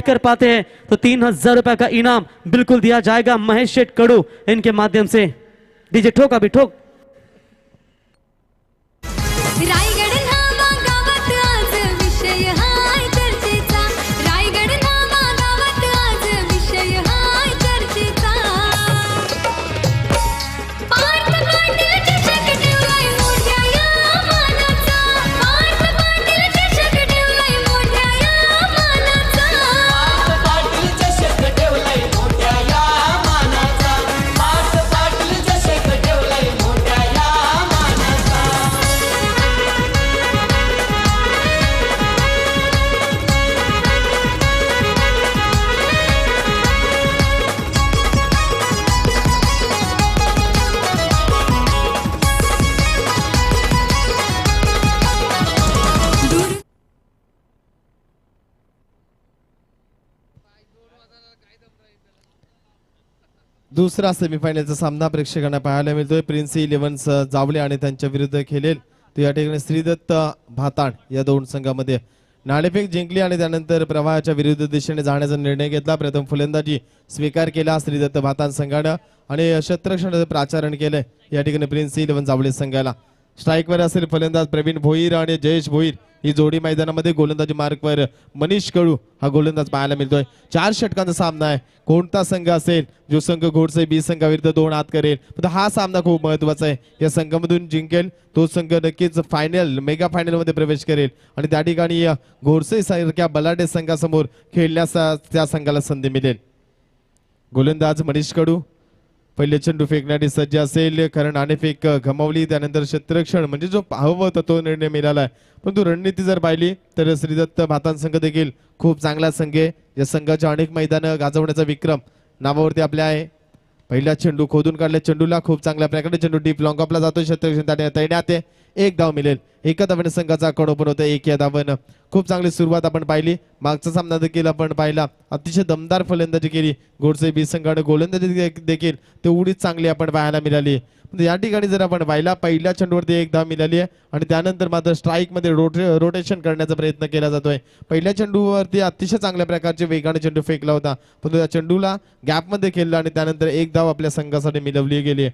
कर पाते हैं तो 3000 रुपए का इनाम बिल्कुल दिया जाएगा महेश शेठ कडू इनके माध्यम से। डीजे ठोक अभी ठोक। रायगड नामा गावात आज विषय हाय चर्चेचा, रायगड नामा गावात आज विषय हाय चर्चेचा। पार्थ पाटील चषक ठेवलाय मोठ्या या मानाचा, पार्थ पाटील चषक ठेवलाय मोठ्या या मानाचा। पार्थ पाटील चषक ठेवलाय मोठ्या या मानाचा, पार्थ पाटील चषक ठेवलाय मोठ्या या मानाचा। दुसरा सेमीफायनलचा सामना प्रेक्षकांना पाहायला मिळतोय। प्रिन्स 11 जावले आणि त्यांच्या विरुद्ध खेळेल तो या ठिकाणी श्रीदत्त भाताण या दोन संघामध्ये नाणेफेक जिंकली आणि त्यानंतर प्रवाहाच्या विरुद्ध दिशेने जाण्याचा निर्णय घेतला। प्रथम फलंदाजी स्वीकार केला श्रीदत्त भाताण संघानं आणि शतरक्षणाचं प्राचारण केलंय या ठिकाणी प्रिन्स 11 जावले संघाला। स्ट्राईकवर असेल फलंदाज प्रवीण भोईर आणि जयेश भोईर ही जोडी मैदानामध्ये। गोलंदाजी मार्कवर मनीष कडू हा गोलंदाज पाहायला मिळतोय। 4 षटकांचा सामना आहे। कोणता संघ असेल जो संघ घोडसे बी संघाविरुद्ध 2 हात करेल, पण हा सामना खूप महत्त्वाचा आहे। या संघामधून जिंकेल तो संघ नक्कीच फायनल मेगा फायनल मध्ये प्रवेश करेल आणि त्या ठिकाणी घोडसे सारख्या बलाढ्य संघासमोर खेळण्यास त्या संघाला संधी मिळेल। गोलंदाज मनीष कडू पहिले चेंडू फेकण्यासाठी सज्ज असेल, कारण नाणेफेक गमावली त्यानंतर क्षेत्ररक्षण म्हणजे जो हवं होता तो निर्णय मिळालाय। परंतु रणनीती जर पाहिली तर श्रीदत्त भाताण संघ देखील खूप चांगला संघ आहे। या संघाच्या अनेक मैदानं गाजवण्याचा विक्रम नावावरती आपल्या आहे। पहिला चेंडू खोदून काढल्या चेंडूला खूप चांगल्या प्रकारे चेंडू डीप लॉंग ऑफला जातो। क्षेत्ररक्षण तैनात आहे। 1 धाव मिळेल। एका धावाने संघाचा आकडा ओपन होतं 1 या धावानं। खूप चांगली सुरुवात आपण पाहिली। मागचा सामना देखील आपण पाहिला, अतिशय दमदार फलंदाजी केली घोडसे बी संघाने। गोलंदाजी देखील तेवढीच चांगली आपण पाहायला मिळाली। या ठिकाणी जर आपण पाहिला पहिल्या चेंडूवरती 1 धाव मिळाली आहे आणि त्यानंतर मात्र स्ट्राईक मध्ये रोटेशन करण्याचा प्रयत्न केला जातोय। पहिल्या चेंडूवरती अतिशय चांगल्या प्रकारचे वेगाने चेंडू फेकला होता, परंतु त्या चेंडूला गॅप मध्ये खेळला आणि त्यानंतर 1 धाव आपल्या संघासाठी मिळवली गेली।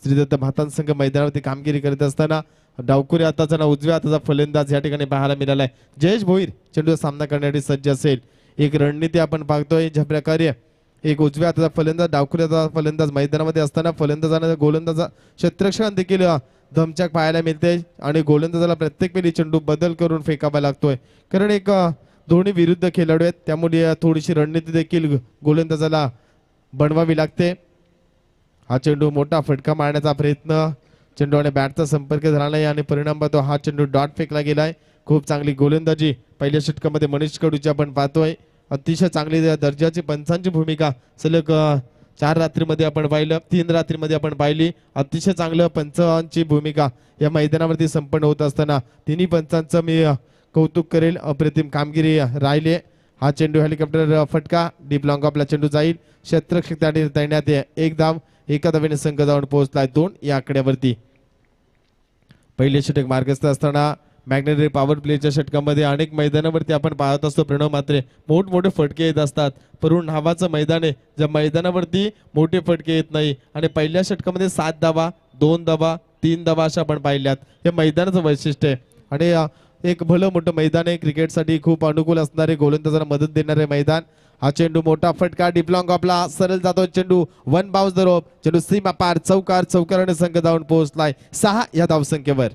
श्रीदत्त भाताण संघ मैदानावरती कामगिरी करत असताना डावकुरी हाताचा उजव्या हाताचा फलंदाज या ठिकाणी पाहायला मिळालाय। जयेश भोईर चेंडूचा सामना करण्यासाठी सज्ज असेल। एक रणनीती आपण पाहतोय ज्या प्रकारे एक उजव्या हाताचा फलंदाज डावकुरी हाताचा फलंदाज मैदानामध्ये असताना फलंदाजाने गोलंदाजा क्षेत्ररक्षण देखील धमचक पाहायला मिळते आणि गोलंदाजाला प्रत्येक वेळी चेंडू बदल करून फेकावा लागतोय, कारण एक दोन्ही विरुद्ध खेळाडू आहेत त्यामुळे थोडीशी रणनीती देखील गोलंदाजाला बनवावी लागते। हा चेंडू मोठा फटका मारण्याचा प्रयत्न, चेंडू आणि बॅटचा संपर्क झाला नाही आणि परिणाम पाहतो हा चेंडू डॉट फेकला गेलाय। खूप चांगली गोलंदाजी पहिल्या षटकामध्ये मनीष कडूची आपण पाहतोय। अतिशय चांगली दर्जाची पंचांची भूमिका सलग 4 रात्रीमध्ये आपण पाहिलं, 3 रात्रीमध्ये आपण पाहिली। अतिशय चांगलं पंचांची भूमिका या मैदानावरती संपन्न होत असताना तिन्ही पंचांचं मी कौतुक करेल। अप्रतिम कामगिरी राहिले। हा चेंडू हेलिकॉप्टर फटका डीप लॉंग ऑफला चेंडू जाईल। क्षेत्ररक्षक तैनात आहे। 1 धाव एका धावेने संघ जाऊन पोहोचलाय 2 या आकड्यावरती। पहिले षटक मार्गस्थ असताना मॅग्नेटरी पॉवर प्लेच्या षटकामध्ये अनेक मैदानावरती आपण पाहत असतो प्रणव मात्रे मोठमोठे फटके येत असतात, परंतु नावाचं मैदान आहे ज्या मैदानावरती मोठे फटके येत नाही आणि पहिल्या षटकामध्ये 7 धावा 2 धावा 3 धावा अशा आपण पाहिल्यात। हे मैदानाचं वैशिष्ट्य आहे आणि एक भलं मोठं मैदान आहे क्रिकेटसाठी खूप अनुकूल असणारे गोलंदाजांना मदत देणारे मैदान। हा चेंडू मोठा फटका डीप लॉंग ऑफला सरळ जातो चेंडू 1 बाउन्स द रोप, चेंडू सीमा पार चौकाराने संघ जाऊन पोहोचलाय 6 या धावसंख्येवर।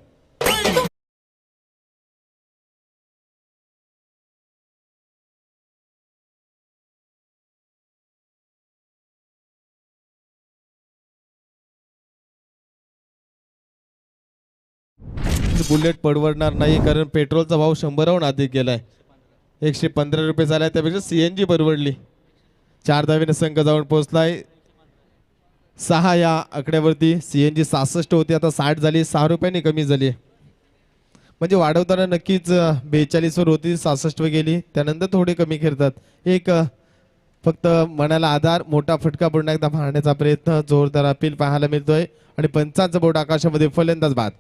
बुलेट परवडणार नाही, कारण पेट्रोलचा भाव 100हून अधिक गेलाय। 115 रुपये झालाय, त्यापेक्षा सीएनजी परवडली। 4 धावेने संघ जाऊन पोहोचलाय 6 या आकड्यावरती। सीएनजी 66 होती आता 60 झाली, 6 रुपयांनी कमी झाली। म्हणजे वाढवताना नक्कीच 42 वर होती 66 वर गेली, त्यानंतर थोडे कमी करतात। एक फक्त मनाला आधार मोठा फटका पुन्हा एकदा मारण्याचा प्रयत्न, जोरदार अपील पाहायला मिळतोय आणि पंचांचा बोट आकाशामध्ये फलंदाज बाद।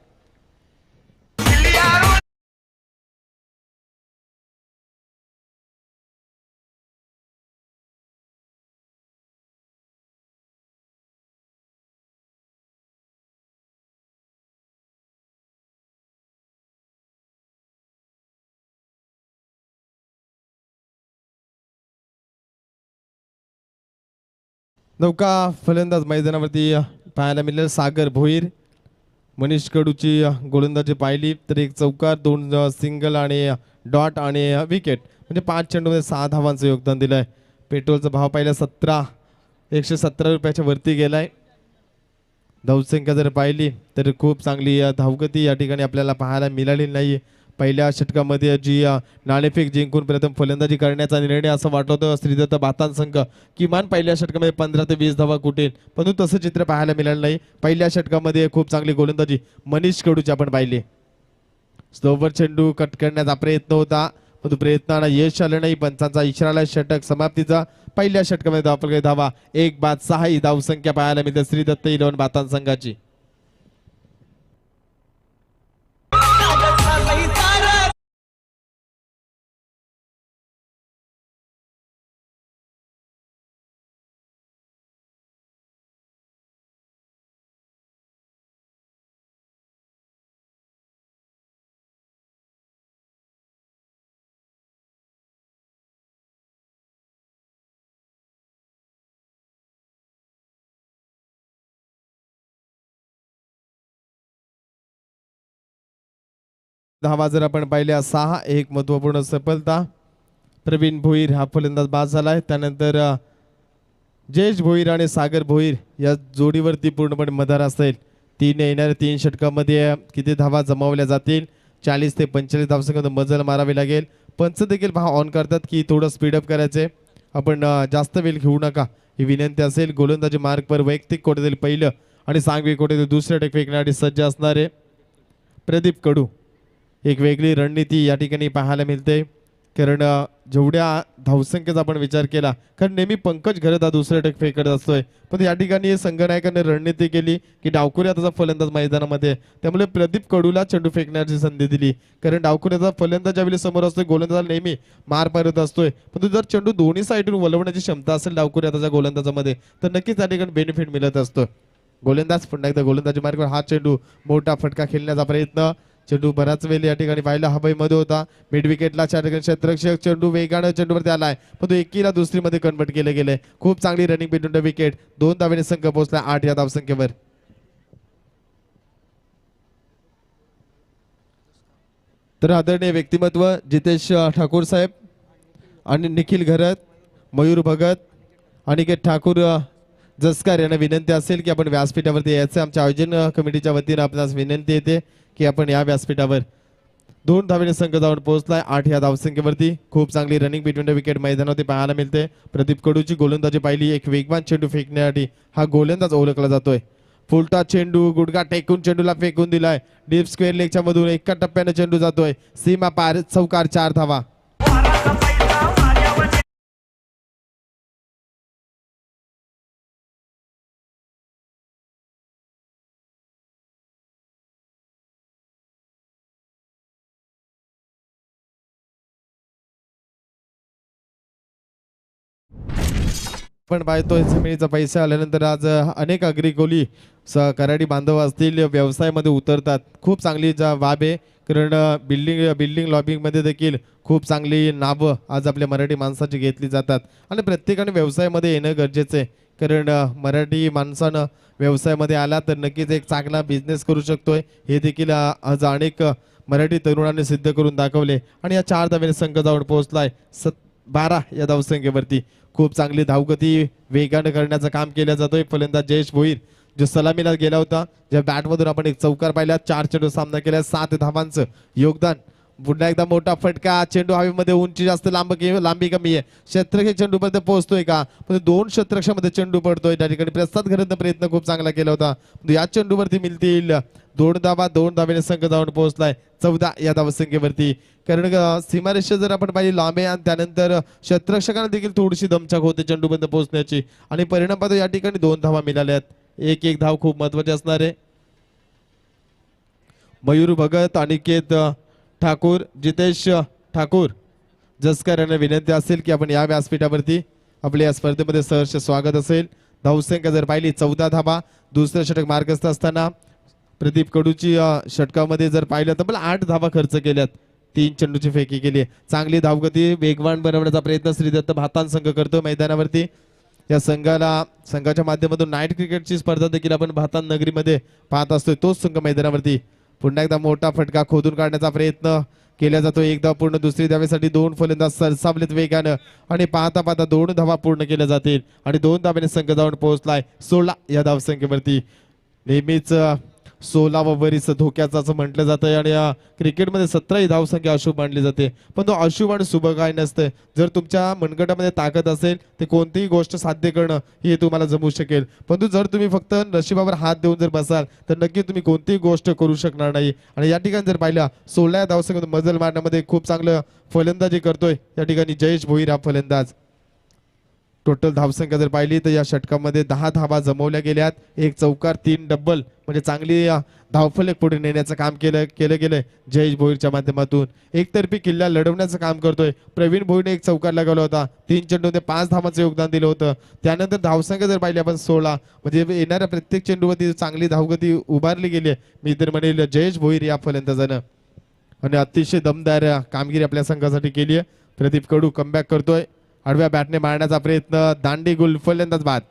नौका फलंदाज मैदानावरती पाहायला मिळेल सागर भोईर. मनीष कडूची गोलंदाजी पाहिली तर एक चौकार, 2 सिंगल आणि डॉट आणि विकेट, म्हणजे 5 चेंडूमध्ये 6 धावांचं योगदान दिलंय. पेट्रोलचा भाव पाहिला 117 रुपयाच्या वरती गेलाय. धावसंख्या जर पाहिली तर खूप चांगली धावगती या ठिकाणी आपल्याला पाहायला मिळाली नाही. पहिल्या षटकामध्ये जी नाणेफेक जिंकून प्रथम फलंदाजी करण्याचा निर्णय असं वाटलं होतं श्रीदत्त भातान संघ किमान पहिल्या षटकामध्ये 15 ते 20 धावा कुठेल, परंतु तसं चित्र पाहायला मिळालं नाही. पहिल्या षटकामध्ये खूप चांगली गोलंदाजी मनीष कडूची आपण पाहिली. स्लोवर चेंडू कट करण्याचा प्रयत्न होता, परंतु प्रयत्नाला यश आलं नाही. पंचांचा इशारा, षटक समाप्तीचा. पहिल्या षटकामध्ये धावफलक धावा 1-6 ही धावसंख्या पाहायला मिळते श्रीदत्त 11 भातान संघाची. धावा जर आपण पाहिल्या 6, एक महत्वपूर्ण सफलता. प्रवीण भोईर हा फलंदाज बाद झालाय. त्यानंतर जयेश भोईर आणि सागर भोईर या जोडीवरती पूर्णपणे मदार असेल. 3 येणाऱ्या 3 षटकामध्ये किती धावा जमावल्या जातील, 40 ते 45 धावसंख्येमध्ये मजल मारावी लागेल. पंच देखील पहा ऑन करतात की थोडं स्पीडअप करायचे, आपण जास्त वेळ घेऊ नका ही विनंती असेल. गोलंदाजी मार्ग पर वैयक्तिक कोट्यातील पहिलं आणि सांघिक कोट्यातील दुसऱ्या षटक फेकण्यासाठी सज्ज असणारे प्रदीप कडू. एक वेगळी रणनीती या ठिकाणी पाहायला मिळते, कारण जेवढ्या धावसंख्येचा आपण विचार केला, कारण नेहमी पंकज घरत हा दुसरा षटक फेकत असतोय, पण या ठिकाणी संघनायकाने रणनीती केली की डावखुऱ्याचा फलंदाज मैदानामध्ये, त्यामुळे प्रदीप कडूला चेंडू फेकण्याची संधी दिली. कारण डावखुऱ्याचा फलंदाज ज्यावेळी समोर असतोय, गोलंदाज नेहमी मार मारत असतोय, पण जर चेंडू दोन्ही साईडून वळवण्याची क्षमता असेल डावखुऱ्याचा गोलंदाजामध्ये तर नक्कीच त्या ठिकाणी बेनिफिट मिळत असतो. गोलंदाज पुन्हा एकदा गोलंदाजी मार्गावर हा चेंडू मोठा फटका खेळण्याचा प्रयत्न. चेंडू बराच वेळ या ठिकाणी पाहिला हवाईमध्ये होता. मिड विकेटला क्षेत्ररक्षक चेंडू वेगाने चेंडूवरती आलाय, पण तो एकीला दुसरीमध्ये कन्वर्ट केले गेले. खूप चांगली रनिंग बिटवीन द विकेट. 2 धावेने संघ पोहोचला 8 या धावसंख्येवर. तर आदरणीय व्यक्तिमत्व जितेश ठाकूर साहेब आणि निखिल घरत, मयूर भगत, अनिकेत ठाकूर जसकार यांना विनंती असेल की आपण व्यासपीठावरती यायचं. आमच्या आयोजन कमिटीच्या वतीनं आपणास विनंती येते की आपण या व्यासपीठावर. 2 धावेने संघ जाऊन पोहोचलाय 8 या धावसंख्येवरती. खूप चांगली रनिंग बिटवीन द विकेट मैदानावरती पाहायला मिळते. प्रदीप कडूची गोलंदाजी पाहिली, एक वेगवान चेंडू फेकण्यासाठी हा गोलंदाज ओळखला जातोय. फुलटा चेंडू गुडघा टेकून चेंडूला फेकून दिलाय. डीप स्क्वेअर लेगच्या मधून एका टप्प्याने चेंडू जातोय सीमा पार, चौकार, 4 धावा. पण पाहतोय जमिनीचा पैसा आल्यानंतर आज अनेक अग्रिकोली कराडी बांधव असतील व्यवसायामध्ये उतरतात. खूप चांगली बाब आहे, कारण बिल्डिंग लॉबिंगमध्ये देखील खूप चांगली नावं आज आपल्या मराठी माणसाची घेतली जातात आणि प्रत्येकाने व्यवसायामध्ये येणं गरजेचं आहे. कारण मराठी माणसानं व्यवसायामध्ये आला तर नक्कीच एक चांगला बिझनेस करू शकतोय, हे देखील आज अनेक मराठी तरुणांनी सिद्ध करून दाखवले. आणि या 4 धावेने संघ जाऊन पोहोचलाय 12 या धावसंख्येवरती. खूप चांगली धावगती वेगानं करण्याचं काम केलं जातोय. फलंदाज जयेश भोईर जो सलामीला गेला होता, ज्या बॅटमधून आपण एक चौकार पाहिला, 4 चेंडू सामना केला, 7 धावांचं योगदान. पुन्हा एकदा मोठा फटका, चेंडू हवेमध्ये, उंची जास्त लांबी कमी आहे, क्षेत्ररक्षक चेंडू पर्यंत पोहोचतोय का, पण 2 क्षेत्ररक्षामध्ये चेंडू पडतोय. त्या ठिकाणी प्रसाद घरत प्रयत्न खूप चांगला केला होता, या चेंडूवरती मिळतील 2 धावा. 2 धावेने संघ जाऊन पोहोचलाय 14 या धावसंख्येवरती. कारण सीमारेषा जर आपण पाहिली लांब आहे आणि त्यानंतर क्षेत्ररक्षकांना देखील थोडीशी दमछाक होते चेंडूपर्यंत पोहोचण्याची, आणि परिणाम पाहतो या ठिकाणी 2 धावा मिळाल्यात. एक धाव खूप महत्वाची असणार आहे. मयूर भगत, अनिकेत ठाकूर, जितेश ठाकूर जसकर यांना विनंती असेल की आपण या व्यासपीठावरती आपल्या या स्पर्धेमध्ये सहर्ष स्वागत असेल. धावसंख्या जर पाहिली 14 धावा. दुसरं षटक मार्गस्थ असताना प्रदीप कडूची षटकामध्ये जर पाहिलं तर मला 8 धावा खर्च केल्यात, 3 चेंडूची फेकी केली. चांगली धावगती वेगवान बनवण्याचा प्रयत्न श्रीदत्त भातान संघ करतो मैदानावरती. या संघाच्या माध्यमातून नाईट क्रिकेटची स्पर्धा देखील आपण भातान नगरीमध्ये पाहत असतोय. तोच संघ मैदानावरती पुन्हा एकदा मोठा फटका खोदून काढण्याचा प्रयत्न केला जातो. एकदा पूर्ण, दुसरी धावेसाठी 2 फलंदाज सरसावलेत वेगानं आणि पाहता पाहता 2 धावा पूर्ण केल्या जातील आणि 2 धाब्याने संघ जाऊन पोहोचलाय 16 या धावसंख्येवरती. नेहमीच 16 व बरीच धोक्याचं असं म्हटलं जातं आणि क्रिकेटमध्ये 17 ही धावसंख्या अशुभ मानली जाते, पण तो अशुभ आणि शुभ काय नसतं. जर तुमच्या मनगटामध्ये ताकद असेल ते कोणतीही गोष्ट साध्य करणं हे तुम्हाला जमू शकेल, परंतु जर तुम्ही फक्त नशिबावर हात देऊन जर बसाल तर नक्की तुम्ही कोणतीही गोष्ट करू शकणार नाही. आणि या ठिकाणी जर पाहिलं 16 या धावसंख्येत मजल मारण्यामध्ये खूप चांगलं फलंदाजी करतोय या ठिकाणी जयेश भोईर हा फलंदाज. टोटल धावसंख्या जर पाहिली तर या षटकामध्ये 10 धावा जमवल्या गेल्यात, 1 चौकार 3 डब्बल, म्हणजे चांगली धावफलक पुढे नेण्याचं काम केलं गेलंय जयेश भोईरच्या माध्यमातून. एकतर्फी किल्ला लढवण्याचं काम करतोय. प्रवीण भोईरने 1 चौकार लगावला होता, 3 चेंडूमध्ये 5 धावांचं योगदान दिलं होतं. त्यानंतर धावसंख्या जर पाहिली आपण 16, म्हणजे येणाऱ्या प्रत्येक चेंडूवरती चांगली धावगती उभारली गेली. मी तर म्हणेल जयेश भोईर या फलंदाजानं आणि अतिशय दमदार कामगिरी आपल्या संघासाठी केली आहे. प्रदीप कडू कमबॅक करतोय. आडव्या बॅटने मारण्याचा प्रयत्न, दांडी गुल, फलंदाज बाद.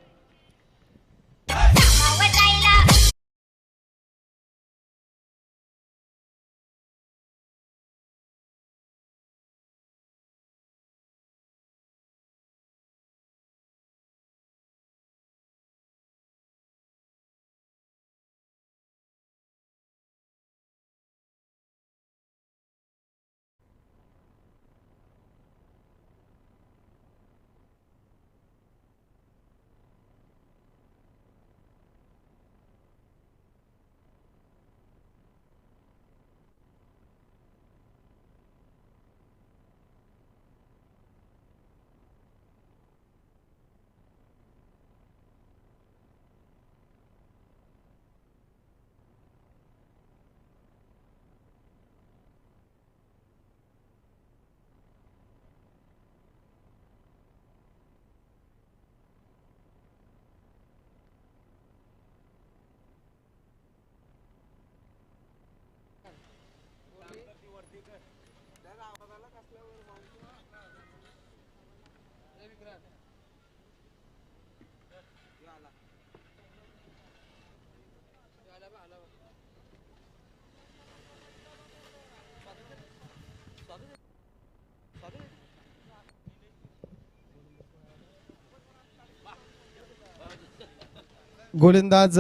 गोलंदाज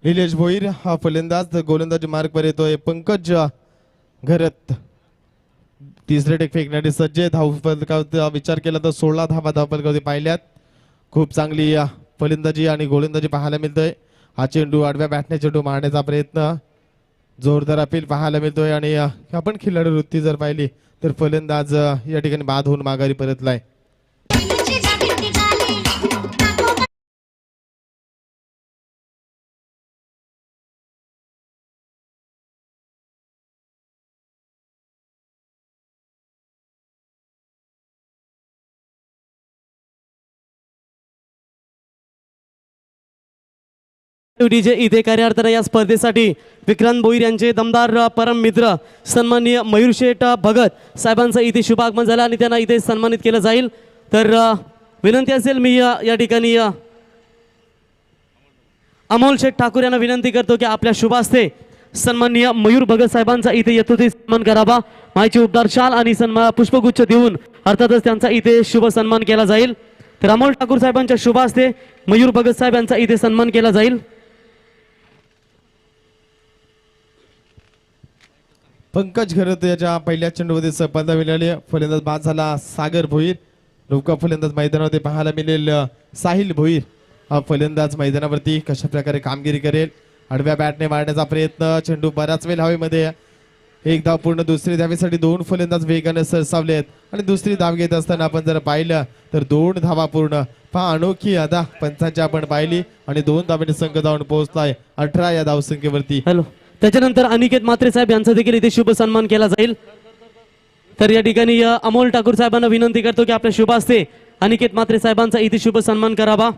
निलेश भोईर हा फलंदाज गोलंदाजी मार्गवर येतोय. पंकज घरत तिसरे टेक फेकण्यासाठी सज्ज. धावफलकाचा विचार केला तर 16 धावा धावफलकावरती पाहिल्यात. खूप चांगली फलंदाजी आणि गोलंदाजी पाहायला मिळतोय. हा चेंडू आडव्या बॅटने चेंडू मारण्याचा प्रयत्न जोरदार अपील पाहायला मिळतोय आणि आपण खिलाडी वृत्ती जर पाहिली तर फलंदाज या ठिकाणी बाद होऊन माघारी परतलाय. डीजे इथे कार्यार्थना या स्पर्धेसाठी विक्रांत भोईर यांचे दमदार परम मित्र सन्माननीय मयूर शेठ भगत साहेबांचं इथे शुभागमन झालं आणि त्यांना इथे सन्मानित केलं जाईल. तर विनंती असेल मी या ठिकाणी अमोल शेठ ठाकूर यांना विनंती करतो की आपल्या शुभ हस्ते सन्माननीय मयूर भगत साहेबांचा इथे यथोचित सन्मान करावा. माहिती उपदार शाल आणि पुष्पगुच्छ देऊन अर्थातच त्यांचा इथे शुभ सन्मान केला जाईल. तर अमोल ठाकूर साहेबांच्या शुभ हस्ते मयूर भगत साहेब यांचा इथे सन्मान केला जाईल. पंकज घरत याच्या पहिल्या चेंडूमध्ये स्पर्धा मिळाली. फलंदाज बाद झाला सागर भोईर. नौका फलंदाज मैदानावरती पाहायला मिळेल साहिल भोईर हा फलंदाज मैदानावरती कशा प्रकारे कामगिरी करेल. आडव्या बॅटने मारण्याचा प्रयत्न, चेंडू बराच वेळ हवेमध्ये. 1 धाव पूर्ण, दुसरी धावेसाठी 2 फलंदाज वेगाने सरसावलेत आणि दुसरी धाव घेत असताना आपण जर पाहिलं तर 2 धावा पूर्ण. पहा अनोखी अदा पंचांची आपण पाहिली आणि 2 धावेने संघ जाऊन पोहोचलाय 18 या धावसंख्येवरती. हॅलो, त्याच्यानंतर अनिकेत म्हात्रे साहेब यांचा देखील इथे शुभ सन्मान केला जाईल. तर या ठिकाणी अमोल ठाकूर साहेबांना विनंती करतो की आपल्या शुभ हस्ते अनिकेत म्हात्रे साहेबांचा इथे शुभ सन्मान करावा.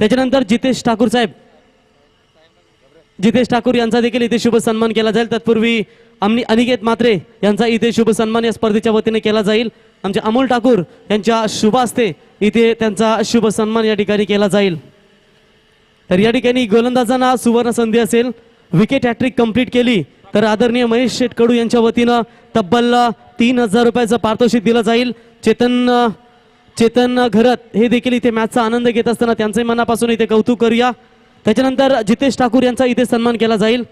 त्याच्यानंतर जितेश ठाकूर यांचा देखील इथे शुभ सन्मान केला जाईल. तत्पूर्वी अनिकेत म्हात्रे यांचा इथे शुभ सन्मान या स्पर्धेच्या वतीने केला जाईल. आमचे अमोल ठाकूर यांच्या शुभ हस्ते इथे त्यांचा शुभ सन्मान या ठिकाणी केला जाईल. तर या ठिकाणी गोलंदाजांना सुवर्ण संधी असेल. विकेट हॅट्रिक कंप्लीट केली तर आदरणीय महेश शेठ कडू यांच्या वतीनं तब्बल 3,000 रुपयाचं पारितोषिक दिलं जाईल. चेतन घरत हे देखील इथे मॅचचा आनंद घेत असताना त्यांचंही मनापासून इथे कौतुक करूया. त्याच्यानंतर जितेश ठाकूर यांचा इथे सन्मान केला जाईल.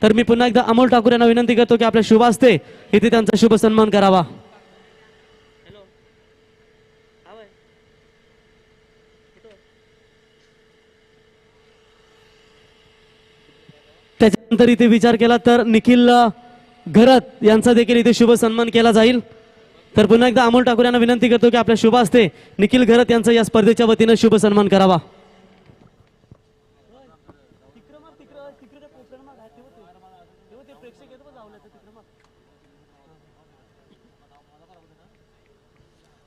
तर मी पुन्हा एकदा अमोल ठाकूर यांना विनंती करतो की आपल्या शुभ हस्ते इथे त्यांचा शुभ सन्मान करावा. त्याच्यानंतर इथे विचार केला तर निखिल घरत यांचा देखील इथे शुभ सन्मान केला जाईल. तर पुन्हा एकदा अमोल ठाकूर यांना विनंती करतो की आपल्या शुभ हस्ते निखिल घरत यांचा या स्पर्धेच्या वतीनं शुभ सन्मान करावा.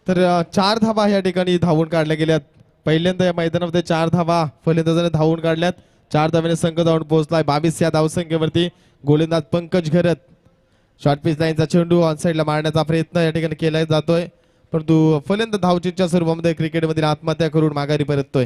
तर 4 धावा या ठिकाणी धावून काढल्या गेल्यात. पहिल्यांदा या मैदानामध्ये 4 धावा फलंदाजाने धावून काढल्यात. 4 धावेने संघ धावून पोहोचलाय 22 या धावसंख्येवरती. गोलंदाज पंकज घरत शॉर्ट पिच लाईनचा चेंडू ऑन साईडला मारण्याचा प्रयत्न या ठिकाणी केला जातोय, परंतु फलंदाज धावचीच्या स्वरूपामध्ये क्रिकेटमधील आत्महत्या करून माघारी परततोय.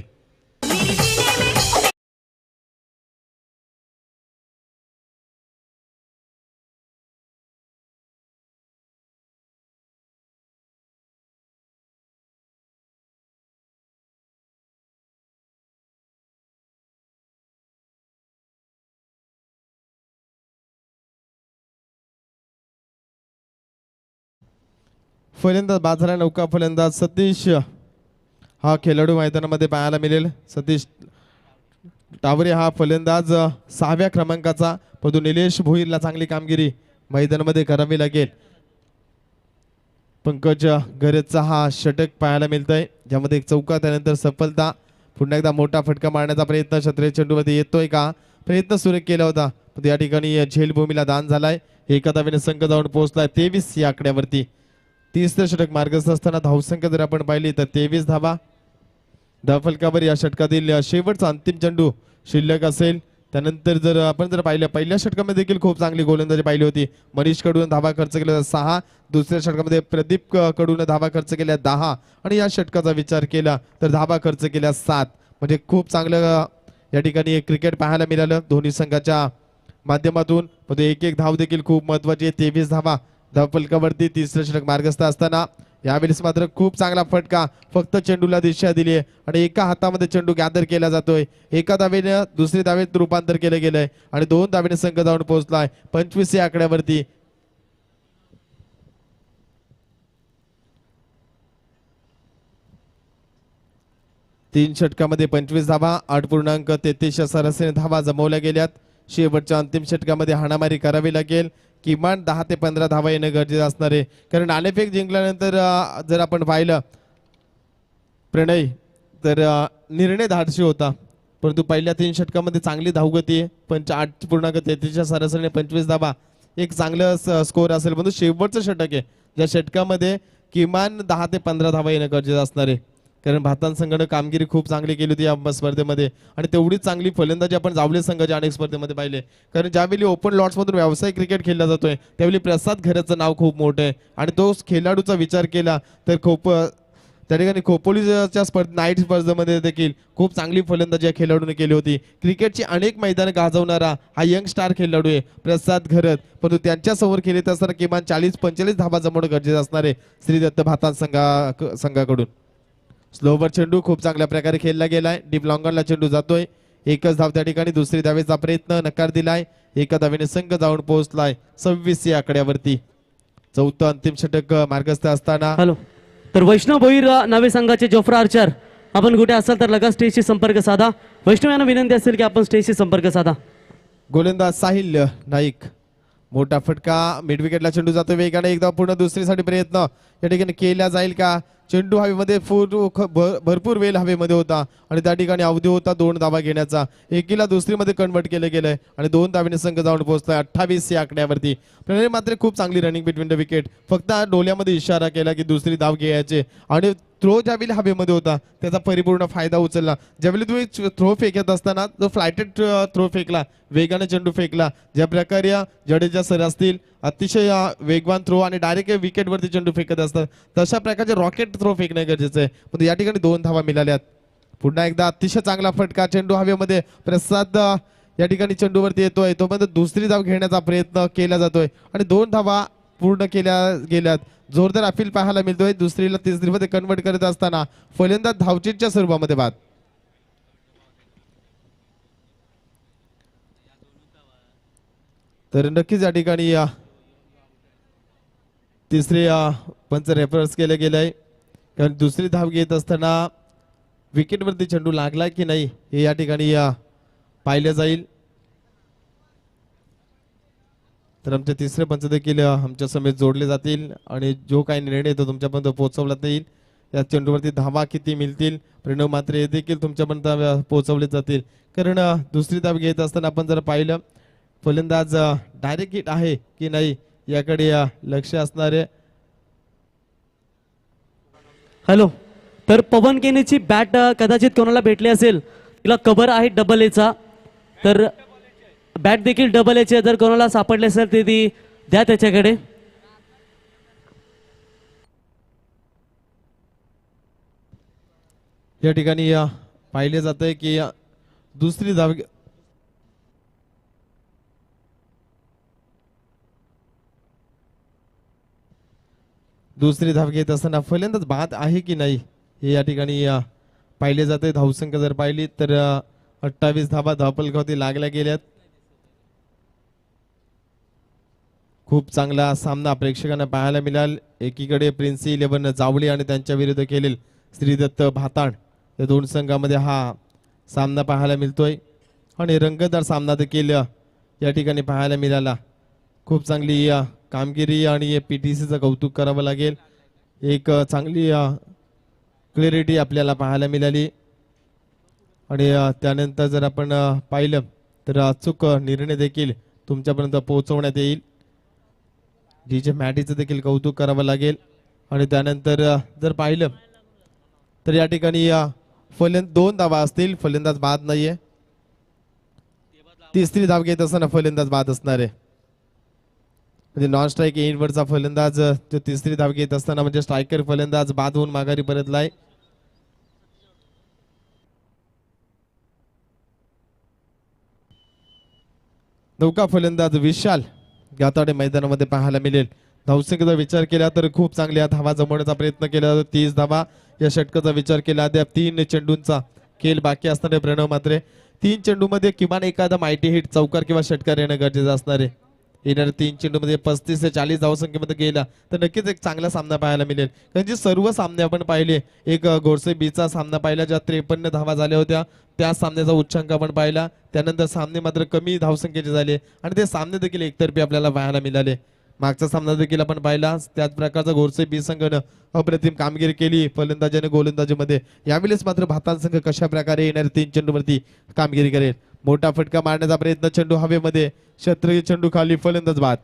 फलंदाज बाजारा नौका फलंदाज सतीश हा खेळाडू मैदानामध्ये पाहायला मिळेल. सतीश टावरे हा फलंदाज 6व्या क्रमांकाचा, परंतु निलेश भोईरला चांगली कामगिरी मैदानामध्ये करावी लागेल. पंकज घरतचा हा षटक पाहायला मिळतोय, ज्यामध्ये एक चौका त्यानंतर सफलता. पुन्हा एकदा मोठा फटका मारण्याचा प्रयत्न क्षत्रिय चेंडूमध्ये येतोय का, प्रयत्न सुरू केला होता पण या ठिकाणी झेलभूमीला दान झालाय. एका धावेने संघ जाऊन पोहोचलाय 23 या आकड्यावरती. 30 षटक मार्गस्थ असताना धावसंख्या जर आपण पाहिली तर 23 धावा. धावफलकावर या षटकातील शेवटचा अंतिम चेंडू शिल्लक असेल. त्यानंतर जर आपण पाहिलं पहिल्या षटकामध्ये देखील खूप चांगली गोलंदाजी पाहिली होती. मनीष कडून धावा खर्च केला 6, दुसऱ्या षटकामध्ये प्रदीप कडून धावा खर्च केल्या 10 आणि या षटकाचा विचार केला तर धावा खर्च केल्या 7. म्हणजे खूप चांगलं या ठिकाणी क्रिकेट पाहायला मिळालं दोन्ही संघाच्या माध्यमातून. एक एक धाव देखील खूप महत्वाची आहे. 23 धावा धावफलकावरती. 30 षटक मार्गस्थ असताना यावेळेस मात्र खूप चांगला फटका, फक्त चेंडूला दिशा दिली आहे आणि एका हातामध्ये चेंडू गॅदर केला जातोय. एका धावेने दुसरी धावेत रूपांतर केलं गेलंय आणि 2 धावेने संघ जाऊन पोहोचलाय 25 या आकड्यावरती. तीन षटकामध्ये 25 धावा, 8.33 सरासरी धावा जमवल्या गेल्यात. शेवटच्या अंतिम षटकामध्ये हाणामारी करावी लागेल. किमान 10 ते 15 धावा येणं गरजेचं असणार आहे, कारण नाणेफेक जिंकल्यानंतर जर आपण पाहिलं प्रणय तर निर्णय धाडशी होता, परंतु पहिल्या 3 षटकामध्ये चांगली धावगती आहे. 8.33 सरासरीने 25 धावा एक चांगलं स्कोर असेल, परंतु शेवटचं षटक आहे ज्या षटकामध्ये किमान 10 ते 15 धावा येणं गरजेचं असणार आहे, कारण भारतान संघाने कामगिरी खूप चांगली केली होती या स्पर्धेमध्ये आणि तेवढीच चांगली फलंदाजी आपण जावले संघाच्या अनेक स्पर्धेमध्ये पाहिले. कारण ज्यावेळी ओपन लॉट्समधून व्यावसायिक क्रिकेट खेळला जातोय त्यावेळी प्रसाद घरतचं नाव खूप मोठं आहे आणि तो खेळाडूचा विचार केला तर त्या ठिकाणी खोपोलीच्या नाईट स्पर्धेमध्ये देखील खूप चांगली फलंदाजी या खेळाडूने केली होती. क्रिकेटची अनेक मैदानं गाजवणारा हा यंग स्टार खेळाडू आहे प्रसाद घरत, परंतु त्यांच्या समोर खेळत असताना किमान 40-45 धावा जमवणं गरजेचं असणार आहे श्री दत्त भातान संघाकडून. स्लोवर चेंडू खूप चांगल्या प्रकारे खेळला गेलाय. डीप लॉंगरला चेंडू जातोय. एकच धाव त्या ठिकाणी, दुसरी धावेचा प्रयत्न नकार दिलाय. एका धावेने संघ जाऊन पोहोचलाय 26 या आकड्यावरती. चौथं अंतिम षटक मार्गस्थ असताना हॅलो, तर वैष्णव भोईर नावे संघाचे जोफ्रा आर्चर आपण कुठे असाल तर लगेच स्टेजशी संपर्क साधा. वैष्णव यांना विनंती असेल की आपण स्टेजशी संपर्क साधा. गोलंदाज साहिल नाईक, मोठा फटका, मिड विकेटला चेंडू जातोय वेगाने. एकदा पुन्हा दुसरीसाठी प्रयत्न या ठिकाणी केला जाईल का. चेंडू हवेमध्ये भरपूर वेळ हवेमध्ये होता आणि त्या ठिकाणी अवधी होता 2 धावा घेण्याचा. एकीला दुसरीमध्ये कन्वर्ट केलं गेलंय आणि 2 धावेने संघ जाऊन पोहोचलाय 28 या आकड्यावरती. प्रणय मात्र खूप चांगली रनिंग बिटवीन द विकेट, फक्त डोल्यामध्ये इशारा केला की दुसरी धाव घ्यायचे आणि थ्रो ज्यावेळी हवेमध्ये होता त्याचा परिपूर्ण फायदा उचलला. ज्यावेळी तुम्ही थ्रो फेकत असताना जो फ्लायटेड थ्रो फेकला, वेगाने चेंडू फेकला, ज्या प्रकारे जडेजा सर असतील अतिशय वेगवान थ्रो आणि डायरेक्ट विकेटवरती चेंडू फेकत असतात, तशा प्रकारचे रॉकेट थ्रो फेकणे गरजेचं आहे. पण या ठिकाणी 2 धावा मिळाल्यात. पुन्हा एकदा अतिशय चांगला फटका, चेंडू हवेमध्ये. प्रसाद या ठिकाणी चेंडूवरती येतोय, तोपर्यंत दुसरी धाव घेण्याचा प्रयत्न केला जातोय आणि 2 धावा पूर्ण केल्या गेल्यात. जोरदार अपील पाहायला मिळतोय. दुसरीला तिसरीमध्ये कन्वर्ट करत असताना फलंदाज धावचीच्या स्वरूपामध्ये बाद. तर नक्कीच या ठिकाणी तिसरे पंच रेफरन्स केले गेले आहे, कारण दुसरी धाव घेत असताना विकेटवरती चेंडू लागला की नाही हे या ठिकाणी पाहिलं जाईल. तर आमचे तिसरे पंच देखील आमच्या समेत जोडले जातील आणि जो काही निर्णय तो तुमच्यापर्यंत पोहोचवला जाईल. या चेंडूवरती धावा किती मिळतील, प्रणव मात्रे देखील तुमच्यापर्यंत पोहोचवले जातील. कारण दुसरी धाव घेत असताना आपण जर पाहिलं फलंदाज डायरेक्ट हिट आहे की नाही याकडे लक्ष असणारे. हॅलो, तर पवन केनेची बॅट कदाचित कोणाला भेटली असेल, तिला कव्हर आहे डबल एचा, तर बॅट देखील डबल एचे जर कोणाला सापडले असेल ते ती द्या त्याच्याकडे. या ठिकाणी पाहिले जात आहे की दुसरी धाव घेत असताना फलंदाज बाद आहे की नाही हे या ठिकाणी पाहिले जाते. धावसंख्या जर पाहिली तर 28 धावा धावफलकावरती लागल्या गेल्यात. खूप चांगला सामना प्रेक्षकांना पाहायला मिळाल. एकीकडे प्रिन्सी 11 जावळी आणि त्यांच्या विरुद्ध खेळील श्रीदत्त भाताण या 2 संघामध्ये हा सामना पाहायला मिळतोय आणि रंगतदार सामना देखील या ठिकाणी पाहायला मिळाला. खूप चांगली कामगिरी आणि PTCचं कौतुक करावं लागेल. एक चांगली क्लॅरिटी आपल्याला पाहायला मिळाली आणि त्यानंतर जर आपण पाहिलं तर अचूक निर्णय देखील तुमच्यापर्यंत पोहोचवण्यात येईल. DJ मॅडीचं देखील कौतुक करावं लागेल. आणि त्यानंतर जर पाहिलं तर या ठिकाणी 2 धावा असतील, फलंदाज बाद नाहीये. तिसरी धाव घेत असताना फलंदाज बाद असणार आहे. म्हणजे नॉन स्ट्राईक एंडवरचा फलंदाज जो तिसरी धाव घेत असताना म्हणजे स्ट्रायकर फलंदाज बाद होऊन माघारी परतलाय. नौका फलंदाज विशाल गाताडे मैदानामध्ये पाहायला मिळेल. धावसंख्येचा विचार केला तर खूप चांगल्या धावा जमवण्याचा प्रयत्न केला जातो. 30 धावा या षटकाचा विचार केला. अद्याप 3 चेंडूंचा खेळ बाकी असणारे प्रणव मात्रे 3 चेंडूमध्ये किमान एखादा माहिती हिट चौकार किंवा षटकार येणं गरजेचं असणार आहे. येणाऱ्या 3 चेंडूमध्ये 35 ते 40 धावसंख्येमध्ये गेला तर नक्कीच एक चांगला सामना पाहायला मिळेल. कारण जे सर्व सामने आपण पाहिले, एक गोडसे बीचा सामना पाहिला ज्यात 53 धावा झाल्या होत्या, त्या सामन्याचा उच्चांक आपण पाहिला. त्यानंतर सामने मात्र कमी धावसंख्येचे झाले आणि ते सामने देखील एकतर्फी आपल्याला पाहायला मिळाले. मागचा सामना देखील आपण पाहिला, त्याच प्रकारचा गोडसे बी संघानं अप्रतिम कामगिरी केली फलंदाजी आणि गोलंदाजीमध्ये. यावेळेस मात्र भातान संघ कशा प्रकारे येणाऱ्या 3 चेंडूवरती कामगिरी करेल. मोठा फटका मारण्याचा प्रयत्न, चेंडू हवेमध्ये, शतरंजी चेंडू खाली, फलंदाज बाद.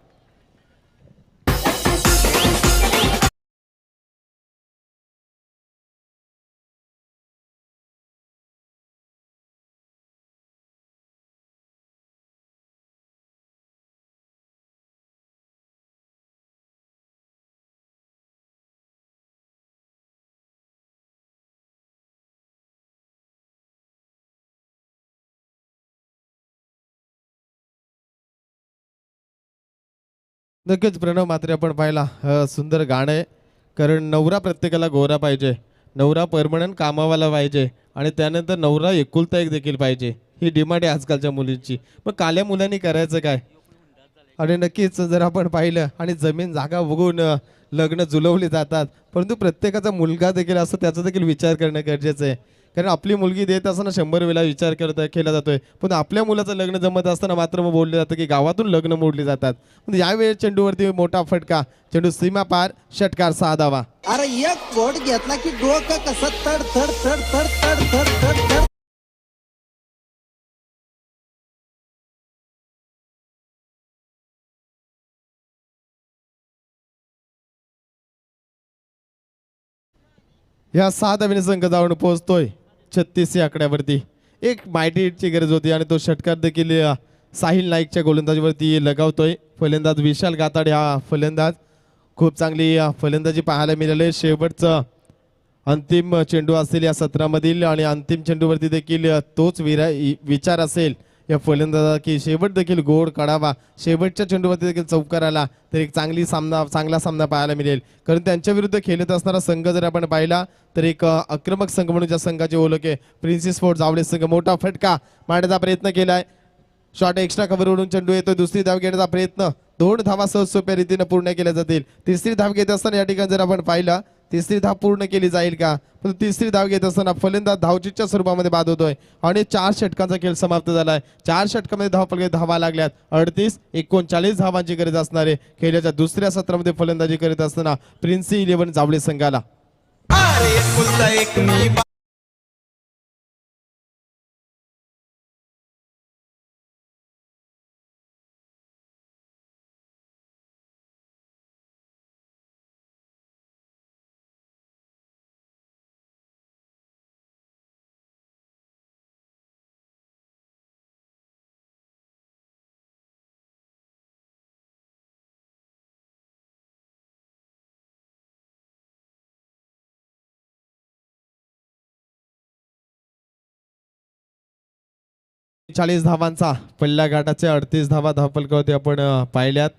नक्कीच प्रणव मात्रे आपण पाहिला सुंदर गाणं आहे. कारण नवरा प्रत्येकाला गोरा पाहिजे, नवरा परमनंट कामावाला पाहिजे आणि त्यानंतर नवरा एकुलता एक देखील पाहिजे, ही डिमांड आहे आजकालच्या मुलींची. मग काल्या मुलांनी करायचं काय? आणि नक्कीच जर आपण पाहिलं आणि जमीन जागा बघून लग्न जुळवली जातात, परंतु प्रत्येकाचा मुलगा देखील असतो त्याचा देखील विचार करणं गरजेचं आहे. कारण आपली मुलगी देत असताना 100 वेळा विचार केला जातोय, पण आपल्या मुलाचं लग्न जमत असताना मात्र मग बोललं जातं की गावातून लग्न मोडली जातात. म्हणजे यावेळी चेंडूवरती मोठा फटका, चेंडू सीमा पार, षटकार 6 धावा. अरे एक बोट घेतला की डोकं कसं तड तड तड तड तड तड तड तड. या 6 धावेने संघ जाऊन पोहोचतोय 36 या आकड्यावरती. एक मायटी हिटची गरज होती आणि तो षटकार देखील साहिल नाईकच्या गोलंदाजीवरती लगावतोय. फलंदाज विशाल गाताडे हा फलंदाज. खूप चांगली फलंदाजी पाहायला मिळाली. शेवटचं अंतिम चेंडू असेल या सत्रामधील आणि अंतिम चेंडूवरती देखील तोच विचार असेल या फलंदाजा की शेवट देखील गोड काढावा. शेवटच्या चेंडूवरती देखील चौकार आला तर एक चांगला सामना पाहायला मिळेल. कारण त्यांच्या विरुद्ध खेळत असणारा संघ जर आपण पाहिला तर एक आक्रमक संघ म्हणून ज्या संघाची ओळख आहे प्रिन्सेस फोर्ट जावळे संघ. मोठा फटका मारण्याचा प्रयत्न केलाय. शॉट एक्स्ट्रा कव्हर ओढून चेंडू येतो. दुसरी धाव घेण्याचा प्रयत्न. 2 धावा सहज सोप्या रीतीने पूर्ण केल्या जातील. तिसरी धाव घेत असताना या ठिकाणी जर आपण पाहिला तिसरी धाव पूर्ण केली जाईल का. पण तिसरी धाव घेत असताना फलंदाज धावचीच्या स्वरूपामध्ये बाद होतोय आणि 4 षटकांचा खेळ समाप्त झालाय. 4 षटकामध्ये धावा लागल्यात. 38-39 धावांची गरज असणारे खेळाच्या दुसऱ्या सत्रामध्ये फलंदाजी करीत असताना प्रिन्सी 11 जावळे संघाला. चाळीस धावांचा पल्ला गाठाचे 38 धावा धावफलकावरती आपण पाहिल्यात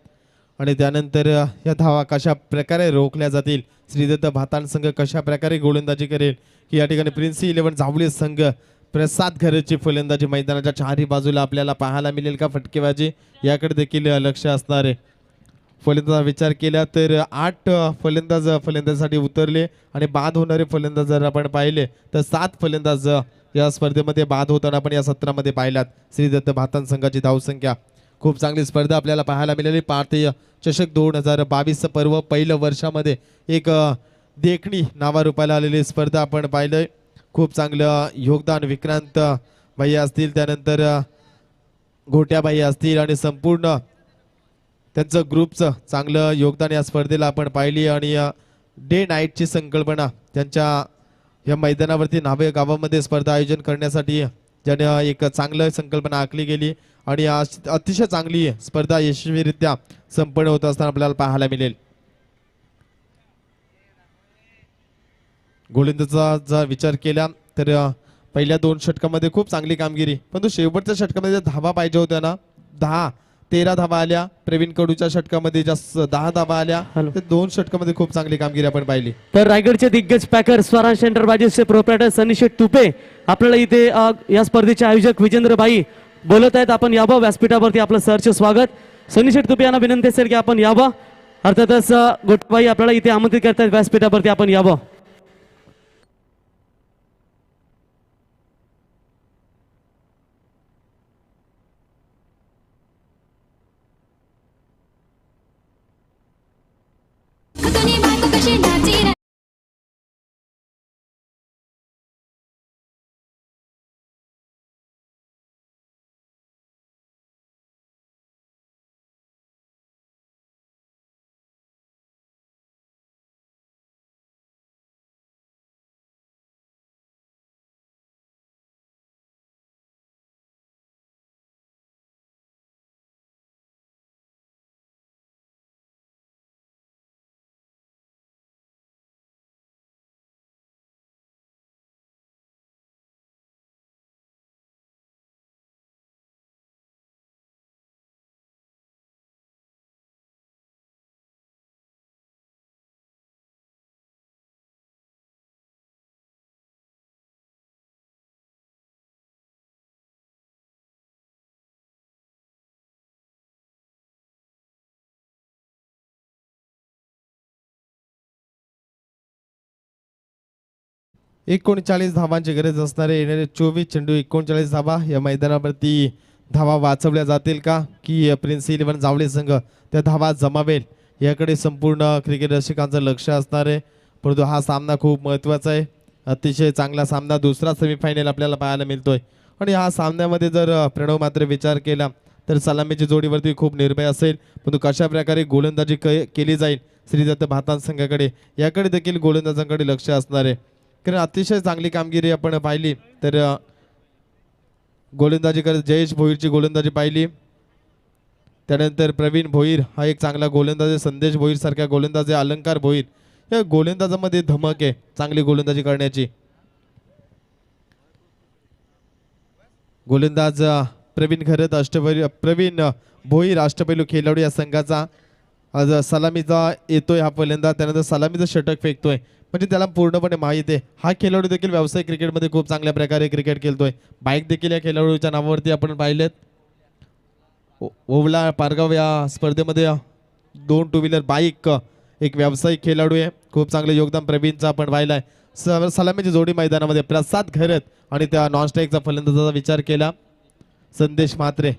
आणि त्यानंतर या धावा कशा प्रकारे रोखल्या जातील. श्रीदत्त भाताण संघ कशा प्रकारे गोलंदाजी करेल की या ठिकाणी प्रिन्सी 11 जावळे संघ प्रसाद घरची फलंदाजी मैदानाच्या चारही बाजूला आपल्याला पाहायला मिळेल का फटकेबाजी याकडे देखील लक्ष असणार आहे. फलंदाज विचार केला तर 8 फलंदाजासाठी उतरले आणि बाद होणारे फलंदाज जर आपण पाहिले तर 7 फलंदाज या स्पर्धेमध्ये बाद होताना आपण या सत्रामध्ये पाहिलात. श्रीदत्त भाताण संघाची धावसंख्या. खूप चांगली स्पर्धा आपल्याला पाहायला मिळाली. भारतीय चषक 2022 पर्व पहिलं वर्षामध्ये एक देखणी नावारूपाला आलेली स्पर्धा आपण पाहिलंय. खूप चांगलं योगदान विक्रांत भाई असतील त्यानंतर घोट्याबाई असतील आणि संपूर्ण त्यांचं ग्रुपचं चांगलं योगदान या स्पर्धेला आपण पाहिली आणि डे नाईटची संकल्पना त्यांच्या या मैदानावरती नावे गावामध्ये स्पर्धा आयोजन करण्यासाठी ज्याने एक चांगलं संकल्पना आखली गेली आणि अतिशय चांगली स्पर्धा यशस्वीरित्या संपन्न होत असताना आपल्याला पाहायला मिळेल. गोलंदाजाचा जर विचार केला तर पहिल्या 2 षटकामध्ये खूप चांगली कामगिरी परंतु शेवटच्या षटकामध्ये धावा पाहिजे होत्या ना 13 धावा आल्या. प्रवीण कडूच्या षटकामध्ये जास्त 10 धावा आल्या. ते 2 षटकामध्ये खूप चांगली कामगिरी आपण पाहिली. तर रायगडचे दिग्गज पॅकर स्वराज एंटरप्राइजेसचे प्रोप्रायटर सनीशेठ तुपे आपल्याला इथे या स्पर्धेचे आयोजक विजेंद्रबाई बोलत आहेत. आपण यावं व्यासपीठावरती आपलं सहर्ष स्वागत. सनीशेठ तुपे यांना विनंती असेल की आपण यावं. अर्थातच गोटबाई आपल्याला इथे आमंत्रित करतायत व्यासपीठावरती आपण यावं. कुणी बायको कशी नाची रे. एकोणचाळीस धावांची गरज असणारे येणारे 24 चेंडू 39 धावा या मैदानावरती धावा वाचवल्या जातील का की प्रिन्स 11 जावळे संघ त्या धावा जमावेल याकडे संपूर्ण क्रिकेट रसिकांचं लक्ष असणार आहे. परंतु हा सामना खूप महत्त्वाचा आहे. अतिशय चांगला सामना दुसरा सेमीफायनल आपल्याला पाहायला मिळतोय आणि हा सामन्यामध्ये जर प्रणव मात्र विचार केला तर सलामीची जोडीवरती खूप निर्भय असेल. परंतु कशा प्रकारे गोलंदाजी केली जाईल श्रीदत्त भाताण संघाकडे याकडे देखील गोलंदाजांकडे लक्ष असणार आहे. कारण अतिशय चांगली कामगिरी आपण पाहिली तर गोलंदाजी करत जयेश भोईरची गोलंदाजी पाहिली. त्यानंतर प्रवीण भोईर हा एक चांगला गोलंदाज आहे. संदेश भोईर सारख्या गोलंदाज आहे. अलंकार भोईर या गोलंदाजामध्ये धमक आहे चांगली गोलंदाजी करण्याची. गोलंदाज प्रवीण खरत प्रवीण भोईर अष्टपैलू खेळाडू या संघाचा. आज सलामीचा येतोय हा फलंदाज. त्यानंतर सलामीचं षटक फेकतोय म्हणजे त्याला पूर्णपणे माहीत आहे. हा खेळाडू देखील व्यावसायिक क्रिकेटमध्ये खूप चांगल्या प्रकारे क्रिकेट खेळतोय. बाईक देखील या खेळाडूच्या नावावरती आपण पाहिलेत. ओवला पारगाव या स्पर्धेमध्ये 2 टू व्हीलर बाईक एक व्यावसायिक खेळाडू आहे. खूप चांगले योगदान प्रवीणचं आपण पाहिलंय. सलामीची जोडी मैदानामध्ये प्रसाद घरत आणि त्या नॉन स्ट्राईकचा फलंदाजाचा विचार केला संदेश म्हात्रे.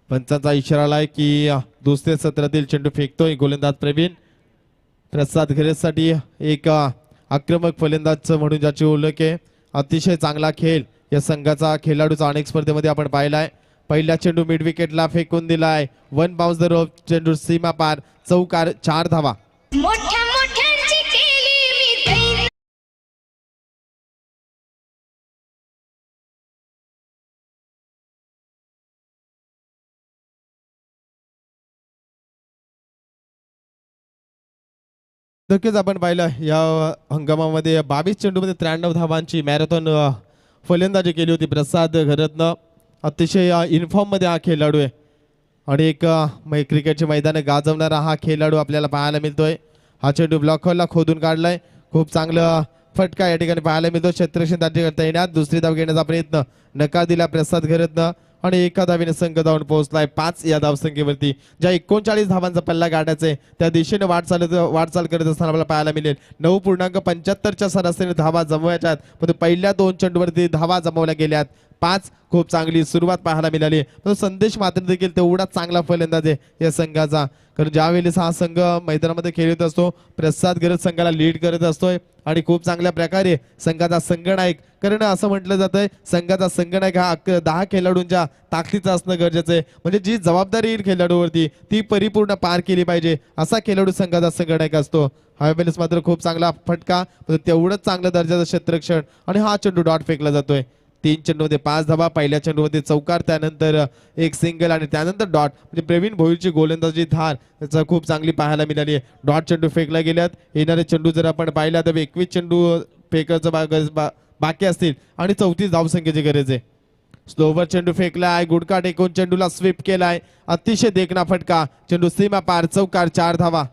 पंचांचा इशारा आलाय की दुसऱ्या सत्रातील चेंडू फेकतोय गोलंदाज प्रवीण. प्रसाद घरतसाठी एक आक्रमक फलंदाज म्हणून ज्याची ओळख आहे. अतिशय चांगला खेळ या संघाचा खेळाडूचा अनेक स्पर्धेमध्ये आपण पाहिलाय. पहिला चेंडू मिड विकेटला फेकून दिलाय. 1 बाउन्स द रोप. चेंडू सीमा पार चौकार 4 धावा. मोठ्या मोठ्यांची केली मी धैर्य नक्कीच आपण पाहिलं या हंगामामध्ये 22 चेंडूमध्ये 93 धावांची मॅरेथॉन फलंदाजी केली होती प्रसाद घरतनं. अतिशय इन्फॉर्म मध्ये हा खेळाडू आहे आणि एक क्रिकेटचे मैदान गाजवणारा हा खेळाडू आपल्याला पाहायला मिळतोय. हा चेंडू ब्लॉक हॉलला खोदून काढलाय. खूप चांगलं फटका या ठिकाणी पाहायला मिळतो. क्षेत्ररक्षण दाटी करता येण्यात दुसरी धाव घेण्याचा प्रयत्न नकार दिला प्रसाद घरतनं आणि एका धावेने संघ धावून पोहोचलाय 5 या धावसंख्येवरती. ज्या 39 धावांचा पल्ला गाठायचा आहे त्या दिशेने वाटचाल करत असताना आपल्याला पाहायला मिळेल 9.75च्या सरासरीने धावा जमवायच्या आहेत. पण पहिल्या 2 चेंडूवरती धावा जमवल्या गेल्यात 5. खूप चांगली सुरुवात पाहायला मिळाली. पण संदेश मात्र देखील तेवढाच चांगला फलंदाज आहे या संघाचा. कारण ज्यावेळेस हा संघ मैदानामध्ये खेळत असतो प्रसाद घरत संघाला लीड करत असतोय आणि खूप चांगल्या प्रकारे संघाचा संघनायक. कारण असं म्हटलं जातंय संघाचा संघनायक हा 10 खेळाडूंच्या ताकदीचा असणं गरजेचं आहे. म्हणजे जी जबाबदारी येईल खेळाडूवरती ती परिपूर्ण पार केली पाहिजे असा खेळाडू संघाचा संघनायक असतो. हा वेळेस मात्र खूप चांगला फटका तेवढंच चांगल्या दर्जाचं क्षेत्ररक्षण आणि हा चेंडू डॉट फेकला जातोय. 3 चेंडूमध्ये 5 धावा. पहिल्या चेंडूमध्ये चौकार त्यानंतर एक सिंगल आणि त्यानंतर डॉट. म्हणजे प्रवीण भोईरची गोलंदाजी धार त्याचा खूप चांगली पाहायला मिळाली. डॉट चेंडू फेकला गेल्यात. येणारे चेंडू जर आपण पाहिला तर 21 चेंडू फेकायचं बाकी असतील आणि 34 धावसंख्येची गरज आहे. स्लोवर चेंडू फेकलाय. गुडका टेकून चेंडूला स्वीप केलाय. अतिशय देखणा फटका. चेंडू सीमा पार चौकार 4 धावा.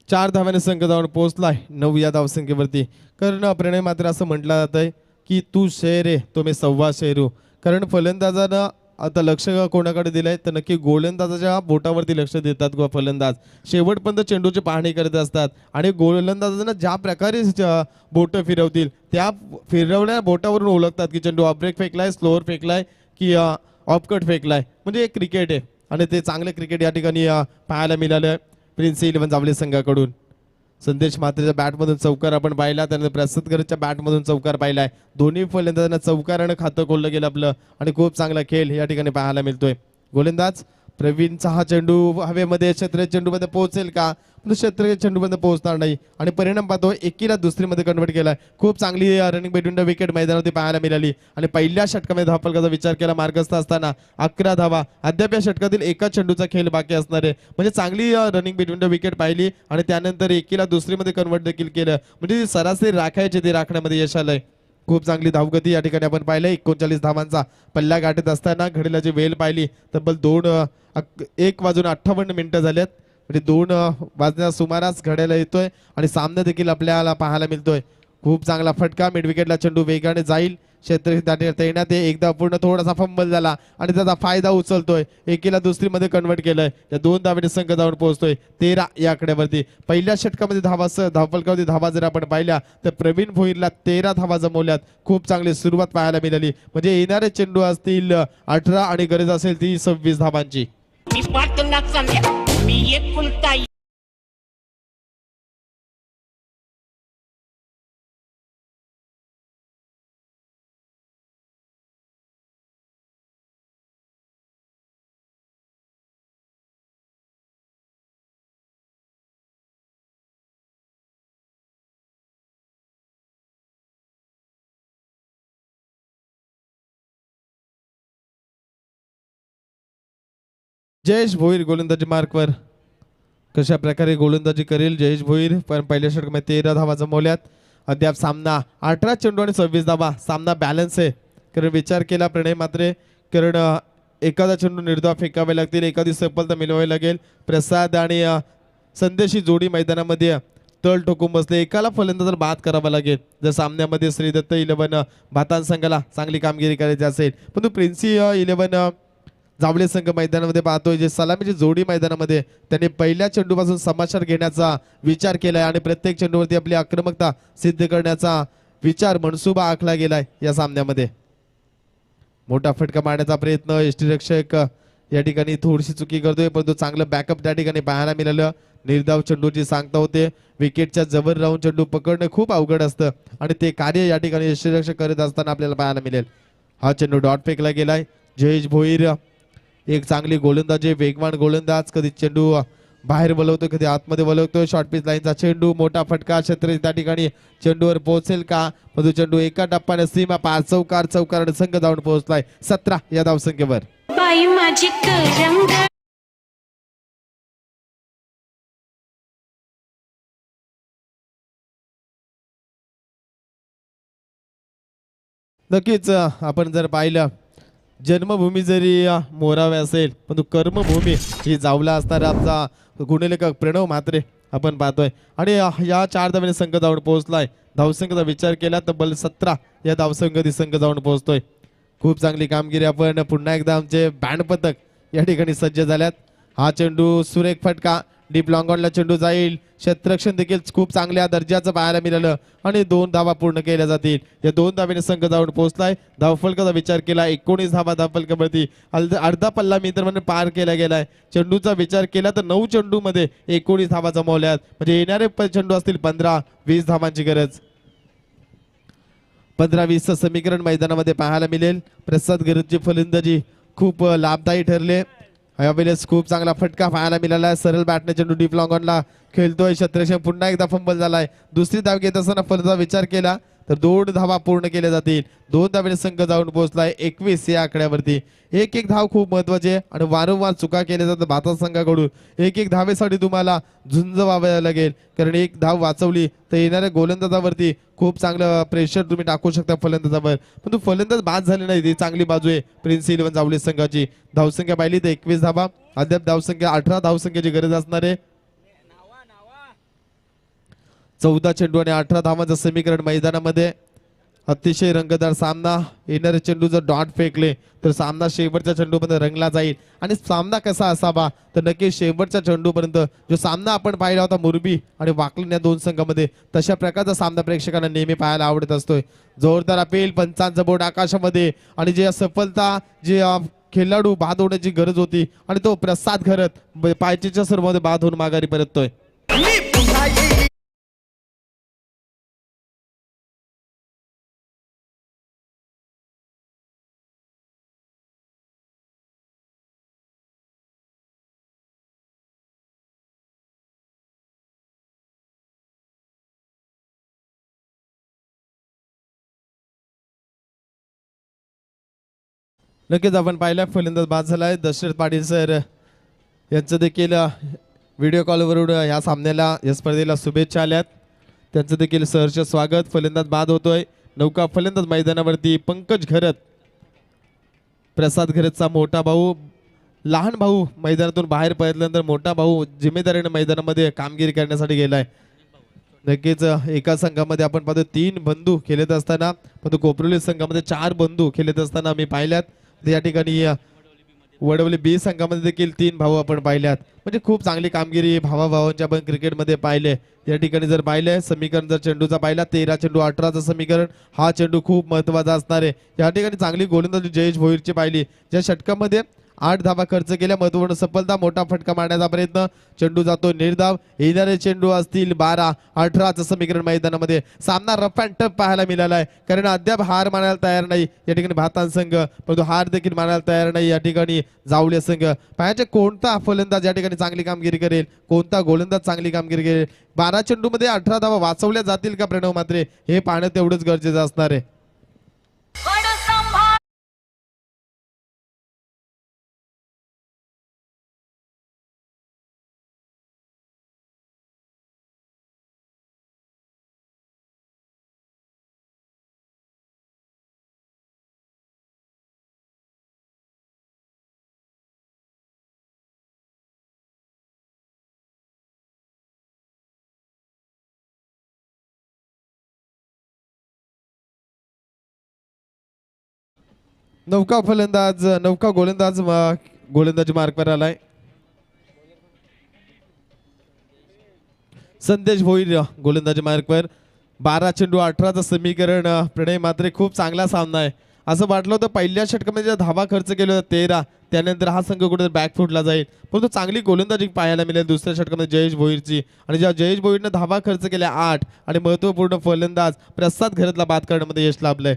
चार धाव्याने संघ धावून पोहोचलाय 9 या धावसंख्येवरती. कारण प्रणय मात्र असं म्हटलं जात आहे की तू शेर आहे तो मी सव्वा शेरू. कारण फलंदाजानं आता लक्ष कोणाकडे दिलंय तर नक्की गोलंदाजाच्या बोटावरती लक्ष देतात व फलंदाज शेवटपर्यंत चेंडूची पाहणी करत असतात आणि गोलंदाजांना ज्या प्रकारे बोटं फिरवतील त्या फिरवल्या बोटावरून ओळखतात की चेंडू ऑफ ब्रेक फेकलाय, स्लोअर फेकलाय की ऑफ कट फेकलाय. म्हणजे एक क्रिकेट आहे आणि ते चांगले क्रिकेट या ठिकाणी पाहायला मिळालं प्रिन्स 11 जावले संघाकडून. संदेश मात्रेच्या बॅटमधून चौकार आपण पाहिला. त्यानंतर प्रसाद घरतच्या बॅटमधून चौकार पाहिलाय. दोन्ही फलंदाजांना चौकारानं खातं खोललं गेलं आपलं आणि खूप चांगला खेळ या ठिकाणी पाहायला मिळतोय. गोलंदाज प्रवीणचा हा चेंडू हवेमध्ये क्षेत्र चेंडूमध्ये पोहोचेल का? क्षेत्र चेंडूमध्ये पोहोचणार नाही आणि परिणाम पाहतो एकीला दुसरीमध्ये कन्वर्ट केलाय. खूप चांगली रनिंग बिटवीन द विकेट मैदानावरती पाहायला मिळाली आणि पहिल्या षटकामध्ये धावफलकाचा विचार केला मार्गस्थ असताना 11 धावा. अद्याप या षटकातील एका चेंडूचा खेळ बाकी असणार आहे. म्हणजे चांगली रनिंग बिटवीन द विकेट पाहिली आणि त्यानंतर एकीला दुसरीमध्ये कन्वर्ट देखील केलं. म्हणजे सरासरी राखायचे ते राखण्यामध्ये यश आलंय. खूप चांगली धावगती या ठिकाणी आपण पाहिलं. 39 धावांचा पल्ला गाठत असताना घडीलाची वेळ पाहिली तब्बल 1:58 झाल्यात. म्हणजे 2 वाजण्या सुमारास घड्याला येतोय आणि सामना देखील आपल्याला पाहायला मिळतोय. खूप चांगला फटका. मिड विकेटला चेंडू वेगाने जाईल. क्षेत्र दाटी येण्यात एकदा पूर्ण थोडासा फंबल झाला आणि त्याचा फायदा उचलतोय. एकीला दुसरीमध्ये कन्वर्ट केलंय. त्या 2 धावेने संघ जाऊन पोहोचतोय 13 या आकड्यावरती. पहिल्या षटकामध्ये धावफलकावरती धावा जर आपण पाहिल्या तर प्रवीण भोईरला 13 धावा जमवल्यात. खूप चांगली सुरुवात पाहायला मिळाली. म्हणजे येणारे चेंडू असतील 18 आणि गरज असेल ती 26 धावांची. मी एकुलता जयेश भोईर गोलंदाजी मार्कवर कशा प्रकारे गोलंदाजी करेल जयेश भोईर. पण पहिल्या षटकामध्ये 13 धावा जमवल्यात. अद्याप सामना 18 चेंडू आणि 26 धावा. सामना बॅलन्स आहे. कारण विचार केला प्रणय मात्रे, कारण एखादा चेंडू निर्धाव फेकावे लागतील, एखादी सफलता मिळवावी लागेल. प्रसाद आणि संदेशी जोडी मैदानामध्ये तळ ठोकून बसले. एकाला फलंदाज बाद करावा लागेल जर सामन्यामध्ये श्रीदत्त 11 भातान संघाला चांगली कामगिरी करायची असेल. परंतु प्रिन्सी 11 जावळे संघ मैदानामध्ये पाहतोय जे सलामीची जोडी मैदानामध्ये त्यांनी पहिल्या चेंडूपासून समाचार घेण्याचा विचार केलाय आणि प्रत्येक चेंडूवरती आपली आक्रमकता सिद्ध करण्याचा विचार मनसुबा आखला गेलाय. या सामन्यामध्ये मोठा फटका मारण्याचा प्रयत्न यष्टीरक्षक या ठिकाणी थोडीशी चुकी करतोय, परंतु चांगलं बॅकअप त्या ठिकाणी पाहायला मिळालं. निर्धाव चेंडूची सांगता होते. विकेटच्या जवळ राहून चेंडू पकडणं खूप अवघड असतं आणि ते कार्य या ठिकाणी यष्टीरक्षक करत असताना आपल्याला पाहायला मिळेल. हा चेंडू डॉट फेकला गेलाय. जयेश भोईर एक चांगली गोलंदाजी, वेगवान गोलंदाज, कधी चेंडू बाहेर बोलवतो कधी आतमध्ये बोलवतो. शॉर्ट पिच लाईनचा चेंडू, मोठा फटका, छत्री त्या ठिकाणी चेंडूवर पोहोचेल का? परंतु चेंडू एका टप्प्याने सीमा पार चौकार संघ जाऊन पोहोचलाय 17 या धावसंख्येवर. बाई माझी करंग नक्कीच आपण जर पाहिलं जन्मभूमी जरी मोरावे असेल परंतु कर्मभूमी ही जावला असणारा आमचा गुणलेखक प्रणव म्हात्रे आपण पाहतोय आणि या 4 धावेने संघ जाऊन पोहोचलाय. धावसंख्येचा विचार केला तब्बल 17 या धावसंख्येत संघ जाऊन पोहोचतोय. खूप चांगली कामगिरी. आपण पुन्हा एकदा आमचे बँड पथक या ठिकाणी सज्ज झाल्यात. हा चेंडू सुरेख फटका, डीप लॉंग ऑनला चेंडू जाईल. क्षेत्ररक्षण देखील खूप चांगल्या दर्जाचं पाहायला मिळालं आणि 2 धावा पूर्ण केल्या जातील. या 2 धावेने संघ जाऊन पोहोचलाय. धावफलकाचा विचार केला 19 धावा धावफलकावरती अर्धा पल्ला मित्रांनो पार केला गेलाय. चेंडूचा विचार केला तर 9 चेंडूमध्ये 19 धावा जमवल्यात. म्हणजे येणारे चेंडू असतील 15-20 धावांची गरज. 15-20 समीकरण मैदानामध्ये पाहायला मिळेल. प्रसाद गरजची फलंदाजी खूप लाभदायी ठरले. यावेळेस खूप चांगला फटका पाहायला मिळाला. सरळ बॅटने चेंडू डीप लॉंग ऑनला खेळतोय. क्षेत्ररक्षण पुन्हा एकदा फंबल झालाय. दुसरी धाव घेत असताना फलंदाज विचार केला तर 2 धावा पूर्ण केल्या जातील. 2 धावेने संघ जाऊन पोहोचलाय 21 या आकड्यावरती. एक धाव खूप महत्वाची आहे आणि वारंवार चुका केल्या जातात भारत संघाकडून. एक धावेसाठी तुम्हाला झुंज व्हावं लागेल, कारण एक धाव वाचवली तर येणाऱ्या गोलंदाजावरती खूप चांगलं प्रेशर तुम्ही टाकू शकता फलंदाजावर. परंतु फलंदाज बाद झाले नाही, ही चांगली बाजू आहे प्रिन्स 11 जावली संघाची. धावसंख्या पाहिली तर 21 धावा. अद्याप धावसंख्या 18 धावसंख्येची गरज असणार आहे. 14 चेंडू आणि 18 धावांचं समीकरण मैदानामध्ये. अतिशय रंगतदार सामना. येणारे चेंडू जर डॉट फेकले तर सामना शेवटच्या चेंडूमध्ये रंगला जाईल. आणि सामना कसा असावा तर नक्की शेवटच्या चेंडूपर्यंत जो सामना आपण पाहिला होता मुरबी आणि वाकलन या 2 संघामध्ये, तशा प्रकारचा सामना प्रेक्षकांना नेहमी पाहायला आवडत असतोय. जोरदार अपील, पंचांचा बोर्ड आकाशामध्ये आणि जे सफलता जे खेळाडू बाद होण्याची गरज होती आणि तो प्रसाद घरत पायचीच्या सर्वांमध्ये बाद होऊन माघारी परततोय. नक्कीच आपण पाहिलं फलंदाज बाद झालाय. दशरथ पाटील सर यांचं देखील व्हिडिओ कॉलवरून या सामन्याला या स्पर्धेला शुभेच्छा आल्यात. त्यांचं देखील सहर्ष स्वागत. फलंदाज बाद होतोय. नौका फलंदाज मैदानावरती पंकज घरत, प्रसाद घरतचा मोठा भाऊ. लहान भाऊ मैदानातून बाहेर पडल्यानंतर मोठा भाऊ जिम्मेदारीने मैदानामध्ये कामगिरी करण्यासाठी गेलाय. नक्कीच एका संघामध्ये आपण पाहतो 3 बंधू खेळत असताना, परंतु कोपरोली संघामध्ये 4 बंधू खेळत असताना आम्ही पाहिल्यात. या ठिकाणी वडवली बी संघामध्ये देखील 3 भाऊ आपण पाहिल्यात. म्हणजे खूप चांगली कामगिरी भावाभावांच्या आपण क्रिकेटमध्ये पाहिले. या ठिकाणी जर पाहिलंय समीकरण जर चेंडूचा पाहिला 13 चेंडू 18चं समीकरण. हा चेंडू खूप महत्वाचा असणार आहे. या ठिकाणी चांगली गोलंदाजी जयेश भोईरची पाहिली. ज्या षटकामध्ये 8 धावा खर्च केल्या. महत्वपूर्ण सफलता, मोठा फटका मारण्याचा प्रयत्न, चेंडू जातो निर्धाव. येणारे चेंडू असतील 12-18 समीकरण मैदानामध्ये. सामना रफ अँड टफ पाहायला मिळाला आहे, कारण अद्याप हार मानायला तयार नाही या ठिकाणी भातान संघ, परंतु हार देखील मानायला तयार नाही या ठिकाणी जावले संघ. पाहायचे कोणता फलंदाज या ठिकाणी चांगली कामगिरी करेल, कोणता गोलंदाज चांगली कामगिरी करेल. 12 चेंडूमध्ये 18 धावा वाचवल्या जातील का प्रणव म्हात्रे, हे पाहणं तेवढंच गरजेचं असणार आहे. नौका फलंदाज, नौका गोलंदाज गोलंदाजी मार्कवर आलाय. संदेश भोईर गोलंदाजी मार्कवर. 12 चेंडू 18चं समीकरण. प्रणय म्हात्रे खूप चांगला सामना आहे. असं वाटलं होतं पहिल्या षटकामध्ये ज्या धावा खर्च केले होते 13, त्यानंतर हा संघ कुठे बॅकफुटला जाईल, परंतु चांगली गोलंदाजी पाहायला मिळेल दुसऱ्या षटकामध्ये जयेश भोईरची. आणि जेव्हा जयेश भोईरनं धावा खर्च केल्या 8 आणि महत्वपूर्ण फलंदाज प्रसाद घरतला बाद करण्यामध्ये यश लाभलंय.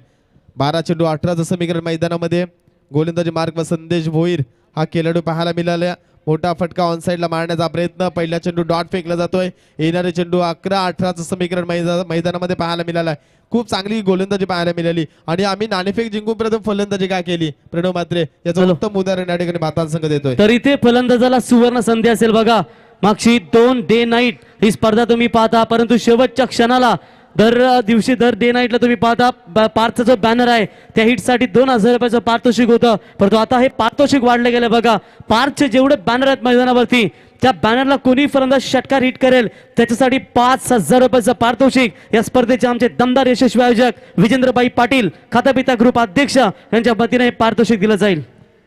12 चेंडू 18चं समीकरण मैदानामध्ये. गोलंदाजी मार्कवर संदेश भोईर हा खेळाडू पाहायला मिळाला. मोठा फटका ऑन साईडला मारण्याचा प्रयत्न. पहिला चेंडू डॉट फेकला जातोय. येणारे चेंडू 11-18चं समीकरण मैदानामध्ये पाहायला मिळालं. खूप चांगली गोलंदाजी पाहायला मिळाली आणि आम्ही नाणेफेक जिंकून प्रथम फलंदाजी काय केली प्रणव म्हात्रे, याचं उत्तम उदाहरण या ठिकाणी भातान संघ देतोय. तर इथे फलंदाजाला सुवर्ण संधी असेल बघा. मागची 2 डे नाईट ही स्पर्धा तुम्ही पाहता, परंतु शेवटच्या क्षणाला दर दिवशी दर डे नाईटला तुम्ही पाहता पार्थचा जो बॅनर आहे त्या हिटसाठी 2000 रुपयाचं पारितोषिक होतं, परंतु आता हे पारितोषिक वाढलं गेलं बघा. पार्थचे जेवढे बॅनर आहेत मैदानावरती त्या बॅनरला कोणी फलंदाज षटकार हिट करेल त्याच्यासाठी 5000 रुपयाचं पारितोषिक. या स्पर्धेचे आमचे दमदार यशस्वी आयोजक विजेंद्रबाई पाटील, खातापिता ग्रुप अध्यक्ष यांच्या वतीने हे पारितोषिक दिलं जाईल.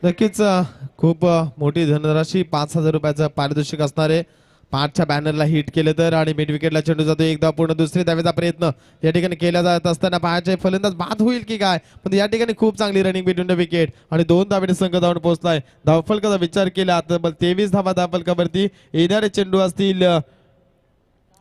नक्कीच खूप मोठी धनराशी 5000 रुपयाचं पारितोषिक असणार आहे. 5च्या बॅनरला हिट केलं तर. आणि मिड विकेटला चेंडू जातो. एकदा पूर्ण दुसरी धावेचा प्रयत्न या ठिकाणी केला जात असताना 5चे फलंदाज बाद होईल की काय, पण या ठिकाणी खूप चांगली रनिंग बिटवीन द विकेट आणि 2 धावेने संघ धावून पोहोचलाय. धावफलकाचा विचार केला तर 23 धावा धावफलकावरती. येणारे चेंडू असतील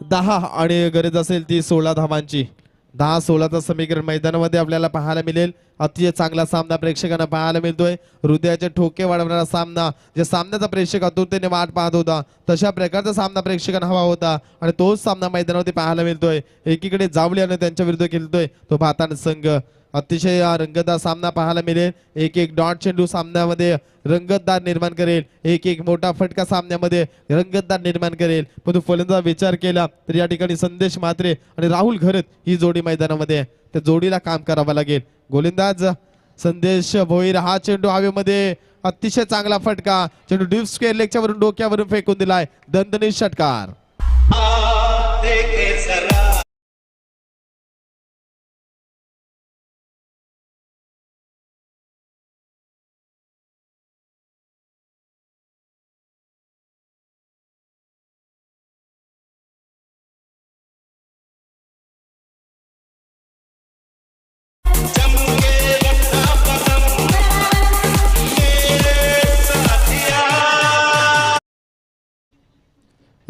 10 आणि गरज असेल ती 16 धावांची. 10-16चं समीकरण मैदानामध्ये आपल्याला पाहायला मिळेल. अतिशय चांगला सामना प्रेक्षकांना पाहायला मिळतोय. हृदयाचे ठोके वाढवणारा सामना, जे सामन्याचा प्रेक्षक आतुरतेने वाट पाहत होता तशा प्रकारचा सामना प्रेक्षकांना हवा होता आणि तोच सामना मैदानावरती पाहायला मिळतोय. एकीकडे जावली आणि त्यांच्या विरुद्ध खेळतोय तो भातान संघ. अतिशय रंगतदार सामना पाहायला मिळेल. एक डॉट चेंडू सामन्यामध्ये रंगतदार निर्माण करेल. एक मोठा फटका सामन्यामध्ये रंगतदार निर्माण करेल. परंतु फलंदाज विचार केला तर या ठिकाणी संदेश म्हात्रे आणि राहुल घरत ही जोडी मैदानामध्ये आहे. त्या जोडीला काम करावं लागेल. गोलंदाज संदेश भोईर हा चेंडू हवेमध्ये अतिशय चांगला फटका. चेंडू डीप स्क्वेअर लेगच्या वरून डोक्यावरून फेकून दिलाय. दणदणीत षटकार.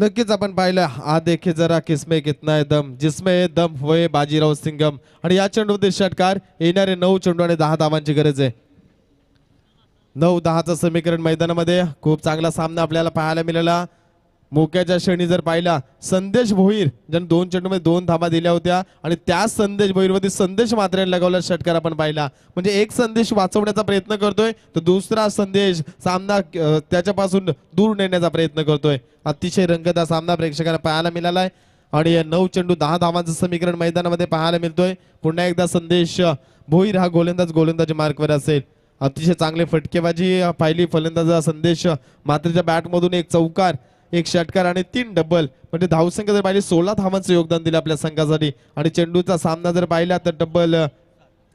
नक्कीच आपण पाहिलं हा देखे जरा किसमे कितना है दम, जिसमें दम होय बाजीराव सिंगम. आणि या चेंडूमध्ये षटकार. येणारे 9 चेंडू आणि 10 धावांची गरज आहे. 9-10चं समीकरण मैदानामध्ये. खूप चांगला सामना आपल्याला पाहायला मिळाला. मोक्याच्या क्षणी जर पाहिला संदेश भोईर ज्याने 2 चेंडूमध्ये 2 धावा दिल्या होत्या आणि त्याच संदेश भोईरवरती संदेश म्हात्रेने लगावला षटकार आपण पाहिला. म्हणजे एक संदेश वाचवण्याचा प्रयत्न करतोय तर दुसरा संदेश सामना त्याच्यापासून दूर नेण्याचा प्रयत्न करतोय. अतिशय रंगतदार सामना प्रेक्षकांना पाहायला मिळालाय. आणि 9 चेंडू 10 धावांचं समीकरण मैदानामध्ये पाहायला मिळतोय. पुन्हा एकदा संदेश भोईर हा गोलंदाजी मार्कवर असेल. अतिशय चांगले फटकेबाजी पाहिली फलंदाज संदेश म्हात्रेच्या बॅटमधून. एक चौकार, एक षटकार आणि 3 डबल. म्हणजे धावसंख्या जर पाहिली 16 धावांचं योगदान दिलं आपल्या संघासाठी. आणि चेंडूचा सामना जर पाहिला तर डबल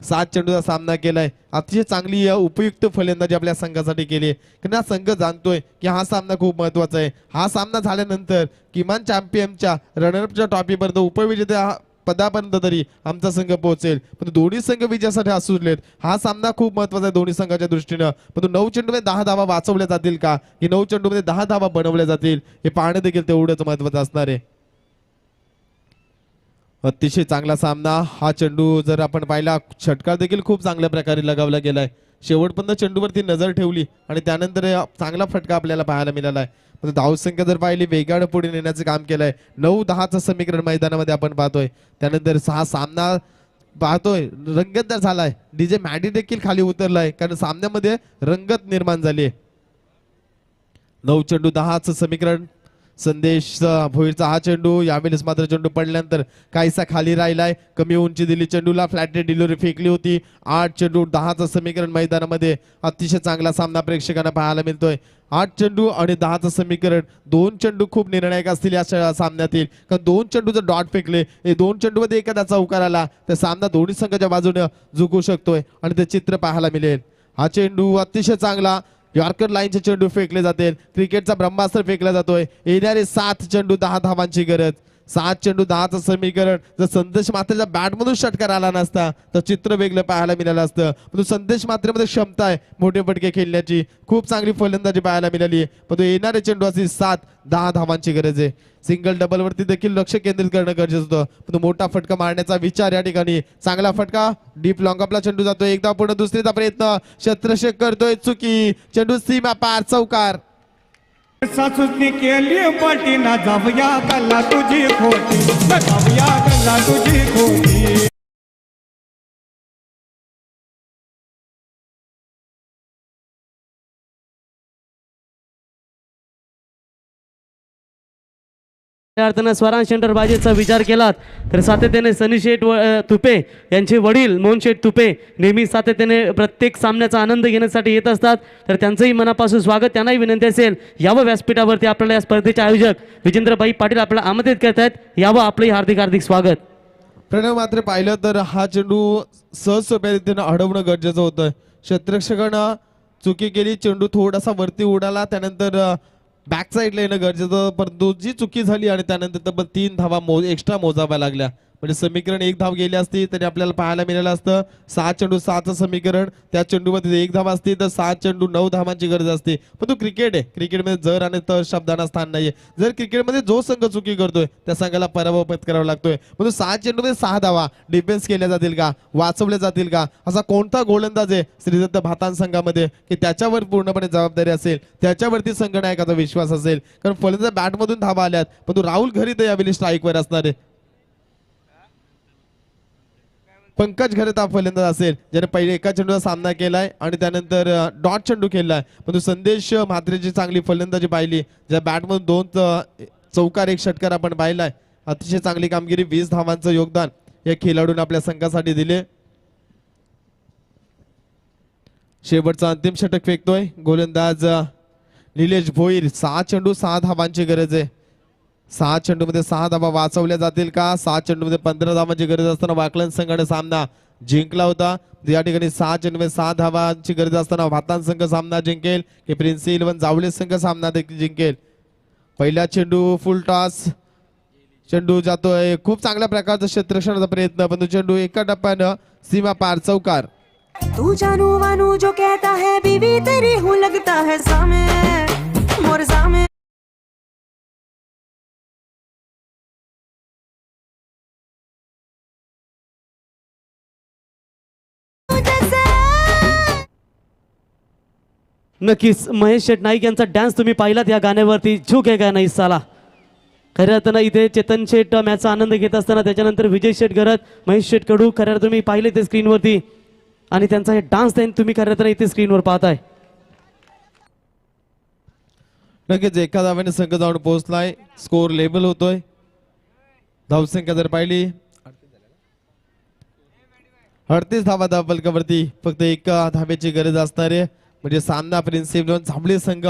7 चेंडूचा सामना केलाय. अतिशय चांगली उपयुक्त फलंदाजी आपल्या संघासाठी केली. कारण हा संघ जाणतोय की हा सामना खूप महत्वाचा आहे. हा सामना झाल्यानंतर किमान चॅम्पियनच्या रनरअपच्या ट्रॉफीपर्यंत उपविजेत्या पदापर्यंत तरी आमचा संघ पोहोचेल, पण दोन्ही संघ विजयासाठी असुरलेत. हा सामना खूप महत्वाचा आहे दोन्ही संघाच्या दृष्टीनं. पण 9 चेंडूमध्ये 10 धावा वाचवल्या जातील का, की 9 चेंडूमध्ये 10 धावा बनवल्या जातील, हे पाहणं देखील तेवढंच महत्वाचं असणार आहे. अतिशय चांगला सामना. हा चेंडू जर आपण पाहिला, षटकार देखील खूप चांगल्या प्रकारे लगावला गेलाय. शेवटपर्यंत चेंडूवरती नजर ठेवली आणि त्यानंतर चांगला फटका आपल्याला पाहायला मिळाला आहे. धावसंख्या जर पाहिली, वेगानं पुढे नेण्याचं काम केलंय. 9-10चं समीकरण मैदानामध्ये आपण पाहतोय. त्यानंतर हा सामना पाहतोय रंगतदार झालाय. डीजे मॅडी देखील खाली उतरलाय, कारण सामन्यामध्ये रंगत निर्माण झाली. 9 चेंडू 10चं समीकरण. संदेश भोईरचा हा चेंडू, यावेळेस मात्र चेंडू पडल्यानंतर काहीसा खाली राहिलाय. कमी उंची दिली चेंडूला, फ्लॅट डिलिव्हरी फेकली होती. 8 चेंडू 10चं समीकरण मैदानामध्ये. अतिशय चांगला सामना प्रेक्षकांना पाहायला मिळतोय. 8 चेंडू आणि 10चं समीकरण. 2 चेंडू खूप निर्णायक असतील या सामन्यातील, कारण 2 चेंडू जर डॉट फेकले, हे 2 चेंडूमध्ये एखादा चौकार आला तर सामना दोन्ही संघाच्या बाजूने झुकू शकतोय आणि ते चित्र पाहायला मिळेल. हा चेंडू अतिशय चांगला यॉर्कर लाईनचे चेंडू फेकले जातील. क्रिकेटचा ब्रह्मास्त्र फेकला जातोय. येणारे 7 चेंडू 10 धावांची गरज. 7 चेंडू 10चं समीकरण. जर संदेश मात्रेच्या बॅटमधून षटकार आला नसता तर चित्र वेगळं पाहायला मिळालं असतं. पण संदेश मात्रेमध्ये क्षमता आहे मोठे फटके खेळण्याची. खूप चांगली फलंदाजी पाहायला मिळाली आहे, पण येणारे चेंडू असतील 7-10 धावांची गरज आहे. सिंगल डबल वरती देखील लक्ष केंद्रित करणं गरजेचं होतं, पण मोठा फटका मारण्याचा विचार या ठिकाणी. चांगला फटका, डीप लॉंग अपला चेंडू जातोय. एकदा पुढे दुसरीचा प्रयत्न, क्षेत्रक्षक करतोय चुकी. चेंडू सीमा पार, चौकार. सासूसनी केली पाठी ना जाऊया गल्ला तुझी खोटी, ना जाऊया गल्ला तुझी खोटी. अर्थानं स्वराज सेंटर बाजीचा विचार केलात तर सातत्याने सनी शेठ तुपे यांचे वडील मोहन शेठ तुपे नेहमी सातत्याने प्रत्येक सामन्याचा आनंद घेण्यासाठी येत असतात, तर त्यांचंही मनापासून स्वागत. त्यांनाही विनंती असेल यावं व्यासपीठावरती. आपल्याला या स्पर्धेचे आयोजक विजेंद्रभाई पाटील आपल्याला आमंत्रित करत आहेत. यावं, आपलंही हार्दिक हार्दिक स्वागत. प्रणव मात्र पाहिलं तर हा चेंडू सहज सोप्या रीतीनं अडवणं गरजेचं होतं. क्षेत्ररक्षकानं चुकी केली, चेंडू थोडासा वरती उडाला, त्यानंतर बॅक साईडला येणं गरजेचं, परंतु जी चुकी झाली आणि त्यानंतर तब्बल 3 धावा एक्स्ट्रा मोजाव्या लागल्या. म्हणजे समीकरण 1 धाव गेली असती तरी आपल्याला पाहायला मिळालं असतं 7 चेंडू 6चं समीकरण. त्या चेंडूमध्ये 1 धाव असती तर 7 चेंडू 9 धावांची गरज असते. पण तो क्रिकेट आहे, क्रिकेटमध्ये जर आणि तर शब्दांना स्थान नाहीये. जर क्रिकेटमध्ये जो संघ चुकी करतोय त्या संघाला पराभव पत्करावा लागतोय. पण 7 चेंडूमध्ये 6 धावा डिफेन्स केल्या जातील का, वाचवल्या जातील का, असा कोणता गोलंदाज आहे श्रीदत्त भातान संघामध्ये की त्याच्यावर पूर्णपणे जबाबदारी असेल, त्याच्यावरती संघनायकाचा विश्वास असेल. कारण फलंदाज बॅटमधून धावा आल्यात, पण राहुल घरी तर यावेळी स्ट्राईकवर असणार आहे. पंकज घरत हा फलंदाज असेल ज्याने पहिले एका चेंडूचा सामना केलाय आणि त्यानंतर डॉट चेंडू खेळलाय. पण संदेश म्हात्रेची चांगली फलंदाजी पाहिली, ज्या बॅटमधून 2 चौकार 1 षटकार आपण पाहिलाय. अतिशय चांगली कामगिरी, 20 धावांचं योगदान या खेळाडूने आपल्या संघासाठी दिले. शेवटचा अंतिम षटक फेकतोय गोलंदाज निलेश भोईर. 6 चेंडू 6 धावांची गरज आहे. 6 चेंडूमध्ये 6 धावा वाचवल्या जातील का. 6 चेंडूमध्ये 15 धावांची गरज असताना वाकलन संघाने सामना जिंकला होता. या ठिकाणी 6 चेंडूमध्ये 6 धावांची गरज असताना भातान संघ सामना जिंकेल की प्रिन्स 11 जावळे संघ सामना देखील जिंकेल. पहिला चेंडू फुल टॉस, चेंडू जातोय. खूप चांगल्या प्रकारचा क्षेत्ररक्षणाचा प्रयत्न, पण तो चेंडू एका टप्प्यानं सीमा पार, चौकार. तू जानू वानू जो कहता है बीवी तेरी हूँ लगता है सामे मोर सामे. नक्कीच महेश शेठ नाईक यांचा डान्स तुम्ही पाहिलात या गाण्यावरती, झुक आहे का नाही साला. खऱ्या अर्थानं इथे चेतन शेठ मॅचचा आनंद घेत असताना त्याच्यानंतर विजय शेठ घरत, महेश शेठ कडू खऱ्या अर्थानं तुम्ही पाहिले ते स्क्रीनवरती आणि त्यांचा हे डान्स तुम्ही खऱ्या अर्थानं इथे स्क्रीनवर पाहताय. नक्कीच एका धाव्याने संघ जाऊन पोहोचलाय. स्कोर लेबल होतोय. धावसंख्या जर पाहिली 38 धावा धाव फलकावरती, फक्त 1 धाब्याची गरज असणार आहे. म्हणजे सामना प्रिन्स 11 जांभळे संघ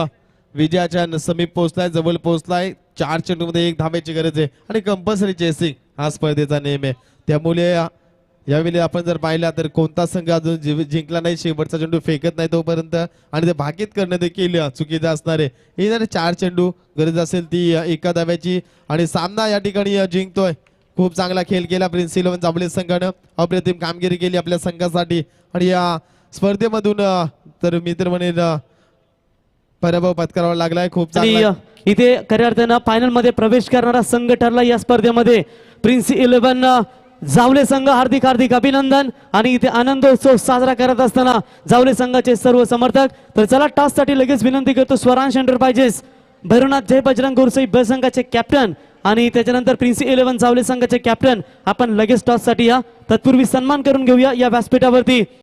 विजयाच्या समीप पोहोचलाय, जवळ पोहोचलाय. 4 चेंडूमध्ये 1 धाब्याची गरज आहे आणि कंपल्सरी चेसिंग हा स्पर्धेचा नियम आहे. त्यामुळे यावेळी आपण जर पाहिला तर कोणता संघ अजून जिंकला नाही, शेवटचा चेंडू फेकत नाही तोपर्यंत, आणि ते भाकीत करणं देखील चुकीचं असणार आहे. येणारे 4 चेंडू गरज असेल ती 1 धाब्याची आणि सामना या ठिकाणी जिंकतोय खूप चांगला खेळ केला प्रिन्स इलेव्हन जांभळे संघानं. अप्रतिम कामगिरी केली आपल्या संघासाठी आणि या स्पर्धेमधून तर मी तर म्हणेन पराभव पत्करावा लागलाय. खूप आणि चांगला इथे खऱ्या अर्थानं फायनल मध्ये प्रवेश करणारा संघ ठरला या स्पर्धेमध्ये प्रिन्स इलेव्हन जावले संघ. हार्दिक हार्दिक अभिनंदन. आणि इथे आनंदोत्सव साजरा करत असताना जावले संघाचे सर्व समर्थक. तर चला टॉस साठी लगेच विनंती करतो स्वरांश एंटरप्राइजेस भैरवनाथ जय बजरंग गोरसई ब संघाचे कॅप्टन आणि त्याच्यानंतर प्रिन्स इलेव्हन जावले संघाचे कॅप्टन आपण लगेच टॉस साठी या. तत्पूर्वी सन्मान करून घेऊया या व्यासपीठावरती